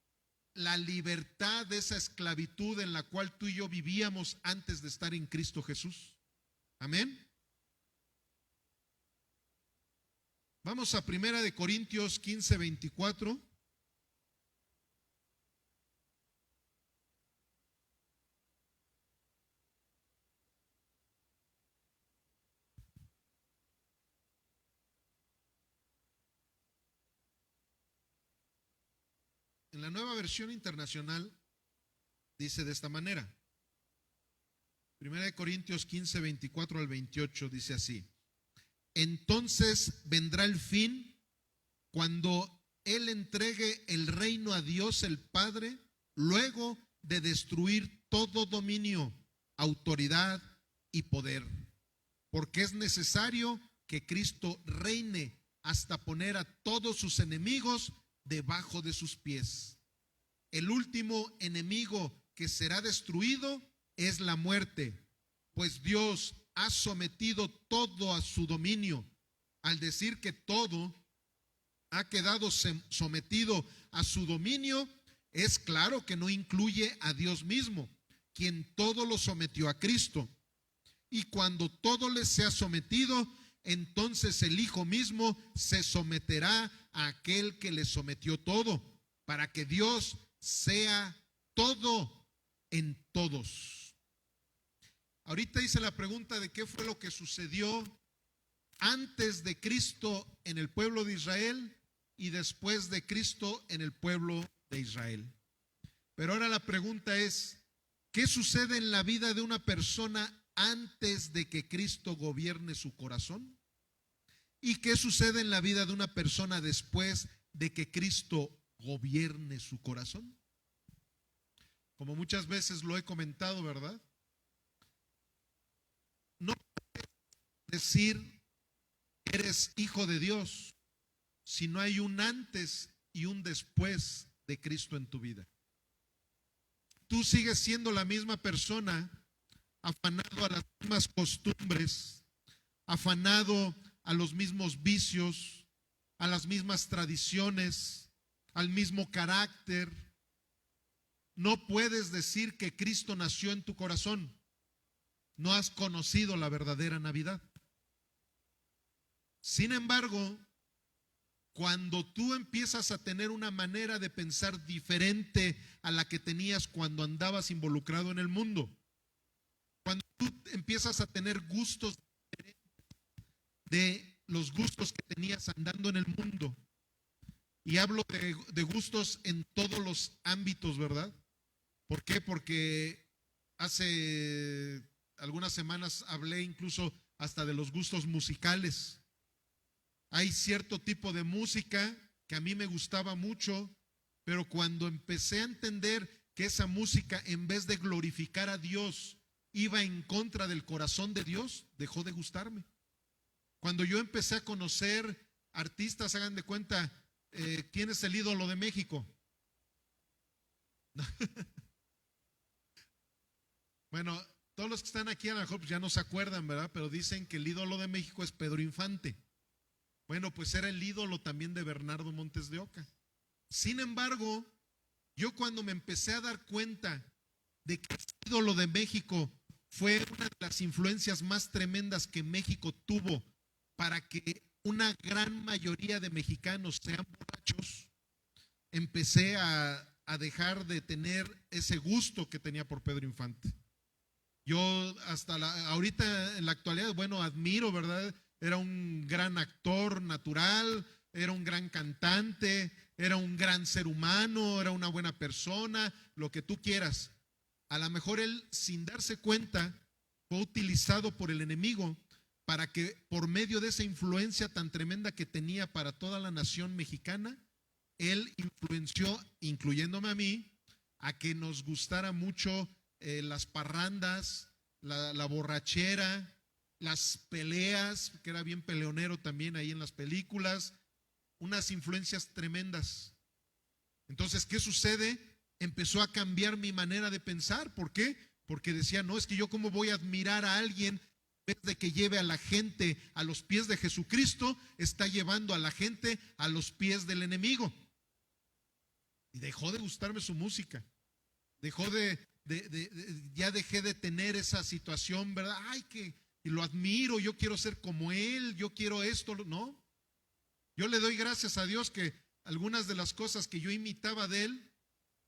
S1: la libertad de esa esclavitud en la cual tú y yo vivíamos antes de estar en Cristo Jesús. Amén. Vamos a 1 Corintios 15, 24. En la Nueva Versión Internacional dice de esta manera. 1 Corintios 15, 24 al 28 dice así: entonces vendrá el fin cuando Él entregue el reino a Dios el Padre, luego de destruir todo dominio, autoridad y poder, porque es necesario que Cristo reine hasta poner a todos sus enemigos debajo de sus pies. El último enemigo que será destruido es la muerte, pues Dios ha sometido todo a su dominio. Al decir que todo ha quedado sometido a su dominio, es claro que no incluye a Dios mismo, quien todo lo sometió a Cristo. Y cuando todo le sea sometido, entonces el Hijo mismo se someterá a aquel que le sometió todo, para que Dios sea todo en todos. Ahorita hice la pregunta de qué fue lo que sucedió antes de Cristo en el pueblo de Israel y después de Cristo en el pueblo de Israel. Pero ahora la pregunta es, ¿qué sucede en la vida de una persona antes de que Cristo gobierne su corazón? ¿Y qué sucede en la vida de una persona después de que Cristo gobierne su corazón? Como muchas veces lo he comentado, ¿verdad? No puedes decir eres hijo de Dios si no hay un antes y un después de Cristo en tu vida. Tú sigues siendo la misma persona, afanado a las mismas costumbres, afanado a los mismos vicios, a las mismas tradiciones, al mismo carácter. No puedes decir que Cristo nació en tu corazón. No has conocido la verdadera Navidad. Sin embargo, cuando tú empiezas a tener una manera de pensar diferente a la que tenías cuando andabas involucrado en el mundo, cuando tú empiezas a tener gustos diferentes de los gustos que tenías andando en el mundo, y hablo de gustos en todos los ámbitos, ¿verdad? ¿Por qué? Porque hace algunas semanas hablé incluso hasta de los gustos musicales. Hay cierto tipo de música que a mí me gustaba mucho, pero cuando empecé a entender que esa música, en vez de glorificar a Dios, iba en contra del corazón de Dios, dejó de gustarme. Cuando yo empecé a conocer artistas, hagan de cuenta, ¿quién es el ídolo de México? Bueno, todos los que están aquí a lo mejor pues ya no se acuerdan, ¿verdad? Pero dicen que el ídolo de México es Pedro Infante. Bueno, pues era el ídolo también de Bernardo Montes de Oca. Sin embargo, yo cuando me empecé a dar cuenta de que el ídolo de México fue una de las influencias más tremendas que México tuvo para que una gran mayoría de mexicanos sean borrachos, empecé a dejar de tener ese gusto que tenía por Pedro Infante. Yo hasta ahorita en la actualidad, bueno, admiro, ¿verdad? Era un gran actor natural, era un gran cantante, era un gran ser humano, era una buena persona, lo que tú quieras. A lo mejor él, sin darse cuenta, fue utilizado por el enemigo para que por medio de esa influencia tan tremenda que tenía para toda la nación mexicana, él influenció, incluyéndome a mí, a que nos gustara mucho las parrandas, la borrachera, las peleas, que era bien peleonero también ahí en las películas, unas influencias tremendas. Entonces, ¿qué sucede? Empezó a cambiar mi manera de pensar. ¿Por qué? Porque decía, no, es que yo cómo voy a admirar a alguien en vez de que lleve a la gente a los pies de Jesucristo, está llevando a la gente a los pies del enemigo. Y dejó de gustarme su música. Dejó ya dejé de tener esa situación, ¿verdad? Ay, que y lo admiro, yo quiero ser como él, yo quiero esto. No, yo le doy gracias a Dios que algunas de las cosas que yo imitaba de él,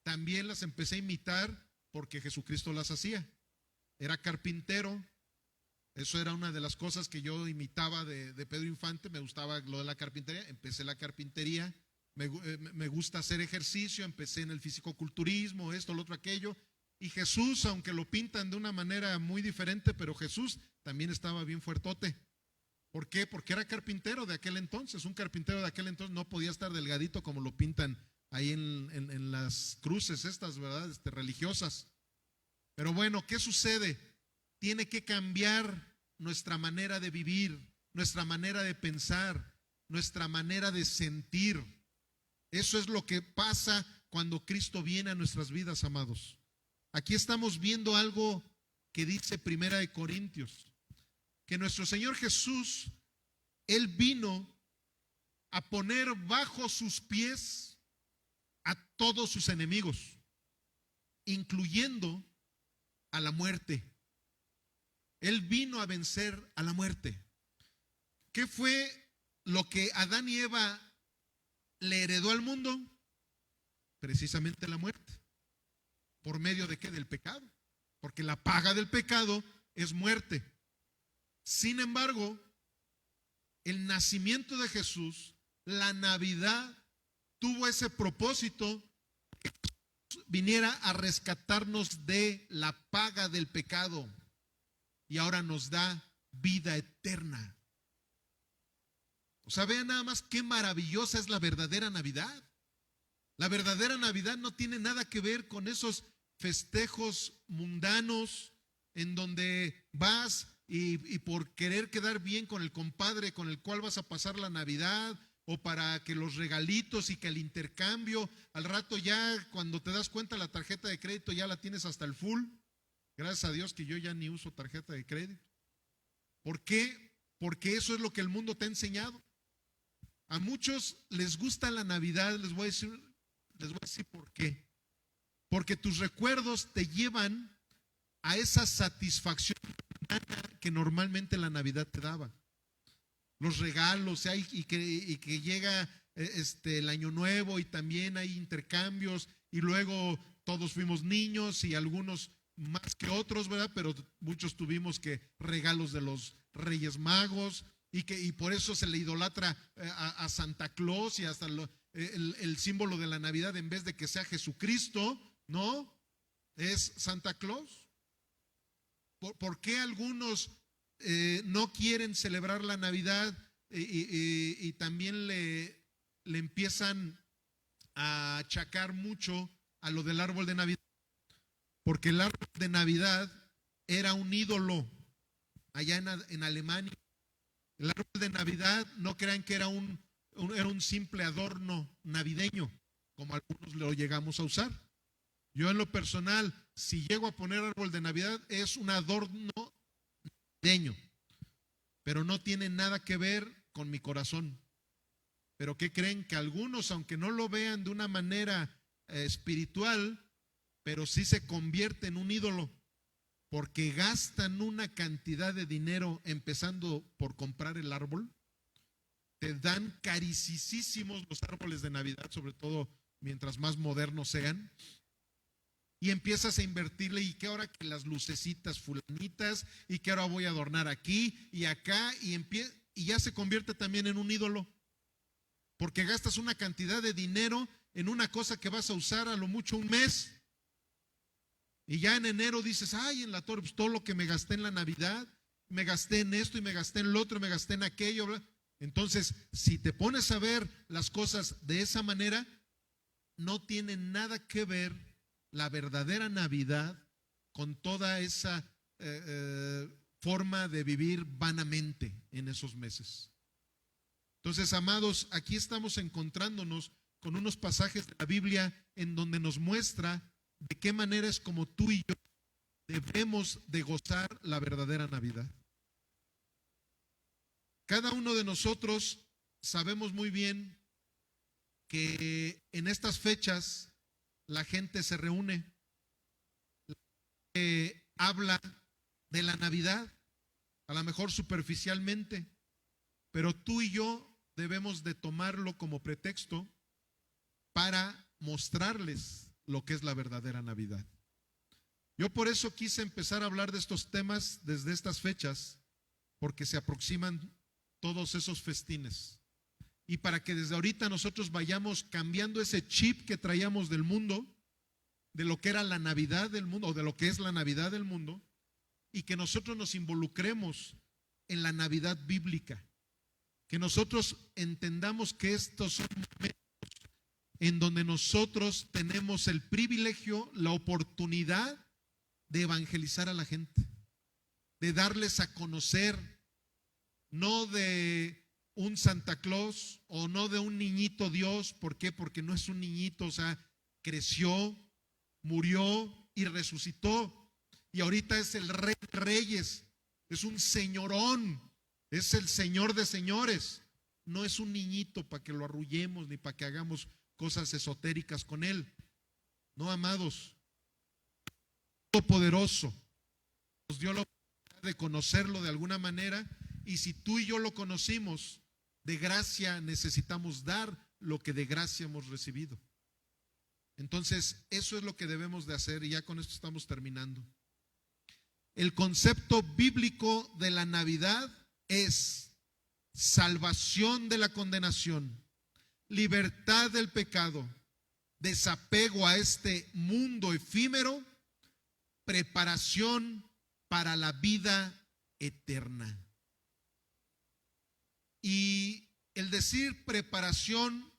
S1: también las empecé a imitar porque Jesucristo las hacía. Era carpintero, eso era una de las cosas que yo imitaba de Pedro Infante, me gustaba lo de la carpintería, empecé la carpintería. Me gusta hacer ejercicio, empecé en el fisicoculturismo, esto, lo otro, aquello. Y Jesús, aunque lo pintan de una manera muy diferente, pero Jesús también estaba bien fuertote. ¿Por qué? Porque era carpintero de aquel entonces. Un carpintero de aquel entonces no podía estar delgadito como lo pintan ahí en las cruces estas, ¿verdad? Religiosas. Pero bueno, ¿qué sucede? Tiene que cambiar nuestra manera de vivir, nuestra manera de pensar, nuestra manera de sentir. Eso es lo que pasa cuando Cristo viene a nuestras vidas, amados. Aquí estamos viendo algo que dice Primera de Corintios, que nuestro Señor Jesús, Él vino a poner bajo sus pies a todos sus enemigos, incluyendo a la muerte. Él vino a vencer a la muerte. ¿Qué fue lo que Adán y Eva le heredó al mundo? Precisamente la muerte. ¿Por medio de qué? Del pecado. Porque la paga del pecado es muerte. Sin embargo, el nacimiento de Jesús, la Navidad, tuvo ese propósito, que viniera a rescatarnos de la paga del pecado y ahora nos da vida eterna. O sea, vean nada más qué maravillosa es la verdadera Navidad. La verdadera Navidad no tiene nada que ver con esos festejos mundanos en donde vas y por querer quedar bien con el compadre con el cual vas a pasar la Navidad, o para que los regalitos y que el intercambio, al rato ya cuando te das cuenta la tarjeta de crédito ya la tienes hasta el full. Gracias a Dios que yo ya ni uso tarjeta de crédito. ¿Por qué? Porque eso es lo que el mundo te ha enseñado. A muchos les gusta la Navidad, les voy a decir por qué. Porque tus recuerdos te llevan a esa satisfacción que normalmente la Navidad te daba. Los regalos, y que llega el Año Nuevo y también hay intercambios, y luego todos fuimos niños y algunos más que otros, ¿verdad? Pero muchos tuvimos que regalos de los Reyes Magos, y por eso se le idolatra a Santa Claus, y hasta el símbolo de la Navidad, en vez de que sea Jesucristo, ¿no? Es Santa Claus. ¿Por qué algunos no quieren celebrar la Navidad y también le empiezan a achacar mucho a lo del árbol de Navidad? Porque el árbol de Navidad era un ídolo allá en Alemania. El árbol de Navidad, no crean que era un simple adorno navideño, como algunos lo llegamos a usar. Yo en lo personal, si llego a poner árbol de Navidad, es un adorno navideño, pero no tiene nada que ver con mi corazón. Pero ¿qué creen? Que algunos, aunque no lo vean de una manera espiritual, pero sí se convierte en un ídolo, porque gastan una cantidad de dinero empezando por comprar el árbol. Te dan carísimos los árboles de Navidad, sobre todo mientras más modernos sean. Y empiezas a invertirle, y que ahora que las lucecitas fulanitas, y que ahora voy a adornar aquí y acá, y ya se convierte también en un ídolo, porque gastas una cantidad de dinero en una cosa que vas a usar a lo mucho un mes, y ya en enero dices, ay, en la torre, pues todo lo que me gasté en la Navidad, me gasté en esto y me gasté en lo otro, me gasté en aquello. Entonces, si te pones a ver las cosas de esa manera, no tiene nada que ver la verdadera Navidad con toda esa forma de vivir vanamente en esos meses. Entonces, amados, aquí estamos encontrándonos con unos pasajes de la Biblia en donde nos muestra de qué manera es como tú y yo debemos de gozar la verdadera Navidad. Cada uno de nosotros sabemos muy bien que en estas fechas la gente se reúne, habla de la Navidad, a lo mejor superficialmente, pero tú y yo debemos de tomarlo como pretexto para mostrarles lo que es la verdadera Navidad. Yo por eso quise empezar a hablar de estos temas desde estas fechas, porque se aproximan todos esos festines. Y para que desde ahorita nosotros vayamos cambiando ese chip que traíamos del mundo, de lo que era la Navidad del mundo, o de lo que es la Navidad del mundo, y que nosotros nos involucremos en la Navidad bíblica. Que nosotros entendamos que estos son momentos en donde nosotros tenemos el privilegio, la oportunidad de evangelizar a la gente, de darles a conocer, no de un Santa Claus o no de un niñito Dios. ¿Por qué? Porque no es un niñito, o sea, creció, murió y resucitó, y ahorita es el Rey de Reyes, es un señorón, es el Señor de señores. No es un niñito para que lo arrullemos ni para que hagamos cosas esotéricas con él. No, amados, Todopoderoso nos dio la oportunidad de conocerlo de alguna manera, y si tú y yo lo conocimos, de gracia necesitamos dar lo que de gracia hemos recibido. Entonces, eso es lo que debemos de hacer, y ya con esto estamos terminando. El concepto bíblico de la Navidad es salvación de la condenación, libertad del pecado, desapego a este mundo efímero, preparación para la vida eterna. Y el decir preparación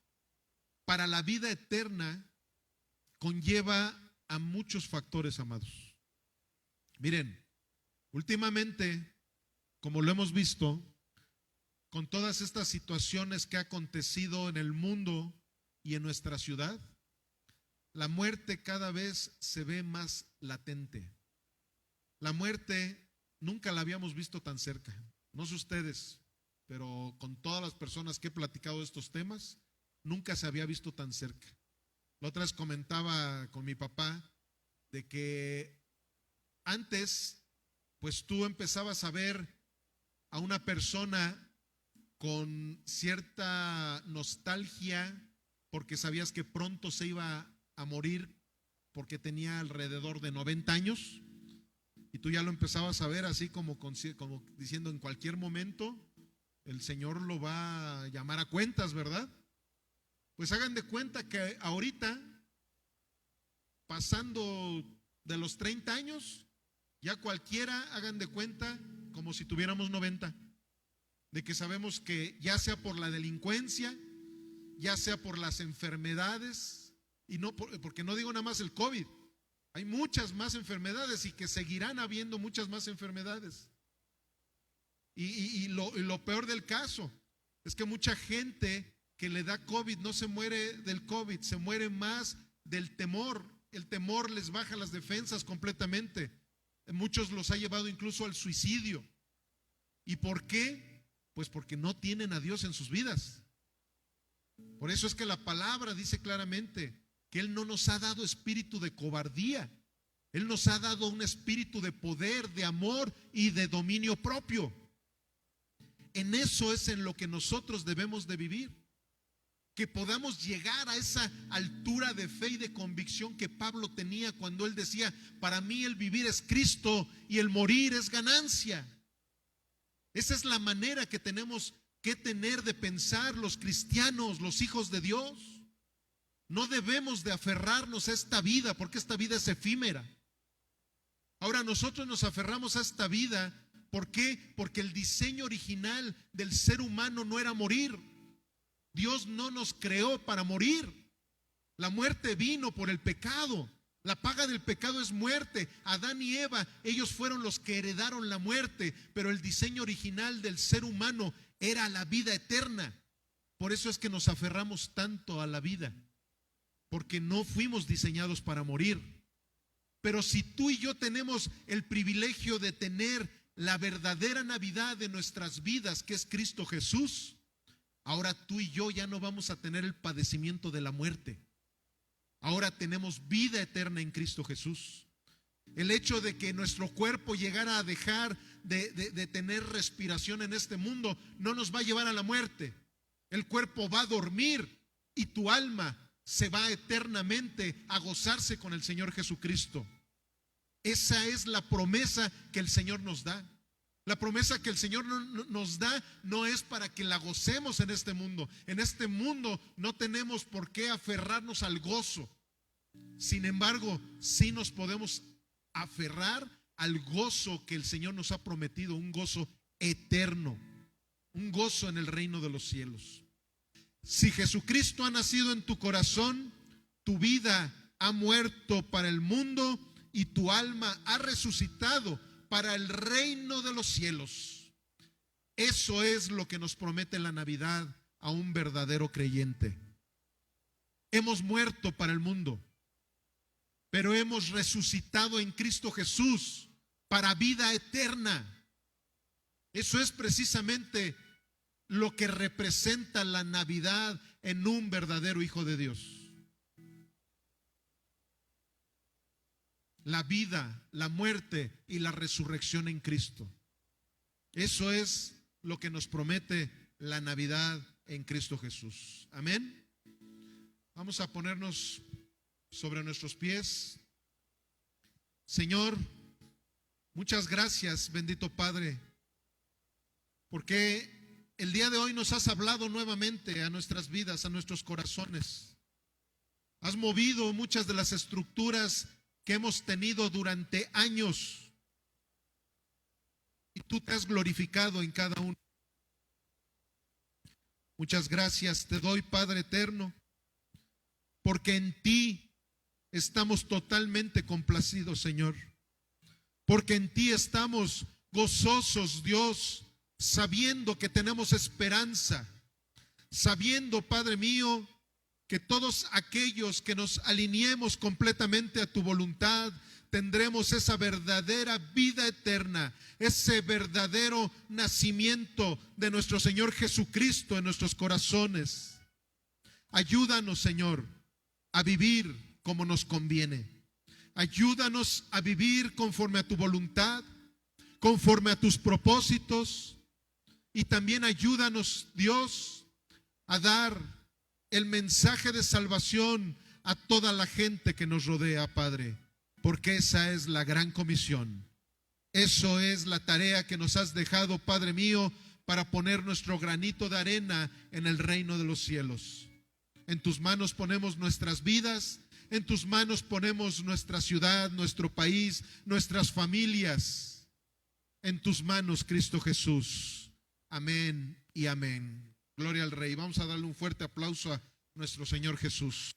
S1: para la vida eterna conlleva a muchos factores, amados. Miren, últimamente, como lo hemos visto, con todas estas situaciones que ha acontecido en el mundo y en nuestra ciudad, la muerte cada vez se ve más latente. La muerte nunca la habíamos visto tan cerca. No sé ustedes, pero con todas las personas que he platicado de estos temas, nunca se había visto tan cerca. La otra vez comentaba con mi papá de que antes, pues tú empezabas a ver a una persona con cierta nostalgia porque sabías que pronto se iba a morir, porque tenía alrededor de 90 años, y tú ya lo empezabas a ver así como diciendo, en cualquier momento el Señor lo va a llamar a cuentas, ¿verdad? Pues hagan de cuenta que ahorita, pasando de los 30 años, ya cualquiera, hagan de cuenta como si tuviéramos 90, de que sabemos que ya sea por la delincuencia, ya sea por las enfermedades, y no porque no digo nada más el COVID, hay muchas más enfermedades y que seguirán habiendo muchas más enfermedades. Y lo peor del caso es que mucha gente que le da COVID no se muere del COVID, se muere más del temor. El temor les baja las defensas completamente. Muchos los ha llevado incluso al suicidio. ¿Y por qué? Pues porque no tienen a Dios en sus vidas. Por eso es que la palabra dice claramente que Él no nos ha dado espíritu de cobardía. Él nos ha dado un espíritu de poder, de amor y de dominio propio. En eso es en lo que nosotros debemos de vivir. Que podamos llegar a esa altura de fe y de convicción que Pablo tenía cuando él decía: para mí el vivir es Cristo y el morir es ganancia. Esa es la manera que tenemos que tener de pensar los cristianos, los hijos de Dios. No debemos de aferrarnos a esta vida, porque esta vida es efímera. Ahora nosotros nos aferramos a esta vida, ¿por qué? Porque el diseño original del ser humano no era morir. Dios no nos creó para morir. La muerte vino por el pecado. La paga del pecado es muerte. Adán y Eva, ellos fueron los que heredaron la muerte, pero el diseño original del ser humano era la vida eterna. Por eso es que nos aferramos tanto a la vida, porque no fuimos diseñados para morir. Pero si tú y yo tenemos el privilegio de tener la verdadera Navidad de nuestras vidas, que es Cristo Jesús, ahora tú y yo ya no vamos a tener el padecimiento de la muerte. Ahora tenemos vida eterna en Cristo Jesús. El hecho de que nuestro cuerpo llegara a dejar de tener respiración en este mundo no nos va a llevar a la muerte. El cuerpo va a dormir y tu alma se va eternamente a gozarse con el Señor Jesucristo. Esa es la promesa que el Señor nos da. La promesa que el Señor nos da no es para que la gocemos en este mundo. En este mundo no tenemos por qué aferrarnos al gozo. Sin embargo, sí nos podemos aferrar al gozo que el Señor nos ha prometido, un gozo eterno, un gozo en el reino de los cielos. Si Jesucristo ha nacido en tu corazón, tu vida ha muerto para el mundo y tu alma ha resucitado para el reino de los cielos. Eso es lo que nos promete la Navidad a un verdadero creyente. Hemos muerto para el mundo, pero hemos resucitado en Cristo Jesús para vida eterna. Eso es precisamente lo que representa la Navidad en un verdadero hijo de Dios. La vida, la muerte y la resurrección en Cristo. Eso es lo que nos promete la Navidad en Cristo Jesús. Amén. Vamos a ponernos sobre nuestros pies. Señor, muchas gracias, bendito Padre, porque el día de hoy nos has hablado nuevamente a nuestras vidas, a nuestros corazones. Has movido muchas de las estructuras que hemos tenido durante años y tú te has glorificado en cada uno. Muchas gracias te doy, Padre eterno, porque en ti estamos totalmente complacidos, Señor, porque en ti estamos gozosos, Dios, sabiendo que tenemos esperanza, sabiendo, Padre mío, que todos aquellos que nos alineemos completamente a tu voluntad, tendremos esa verdadera vida eterna, ese verdadero nacimiento de nuestro Señor Jesucristo en nuestros corazones. Ayúdanos, Señor, a vivir como nos conviene. Ayúdanos a vivir conforme a tu voluntad, conforme a tus propósitos, y también ayúdanos, Dios, a dar el mensaje de salvación a toda la gente que nos rodea, Padre, porque esa es la gran comisión. Eso es la tarea que nos has dejado, Padre mío, para poner nuestro granito de arena en el reino de los cielos. En tus manos ponemos nuestras vidas, en tus manos ponemos nuestra ciudad, nuestro país, nuestras familias. En tus manos, Cristo Jesús. Amén y amén. Gloria al Rey. Vamos a darle un fuerte aplauso a nuestro Señor Jesús.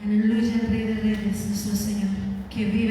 S2: Aleluya, el Rey de Reyes, nuestro Señor, que vive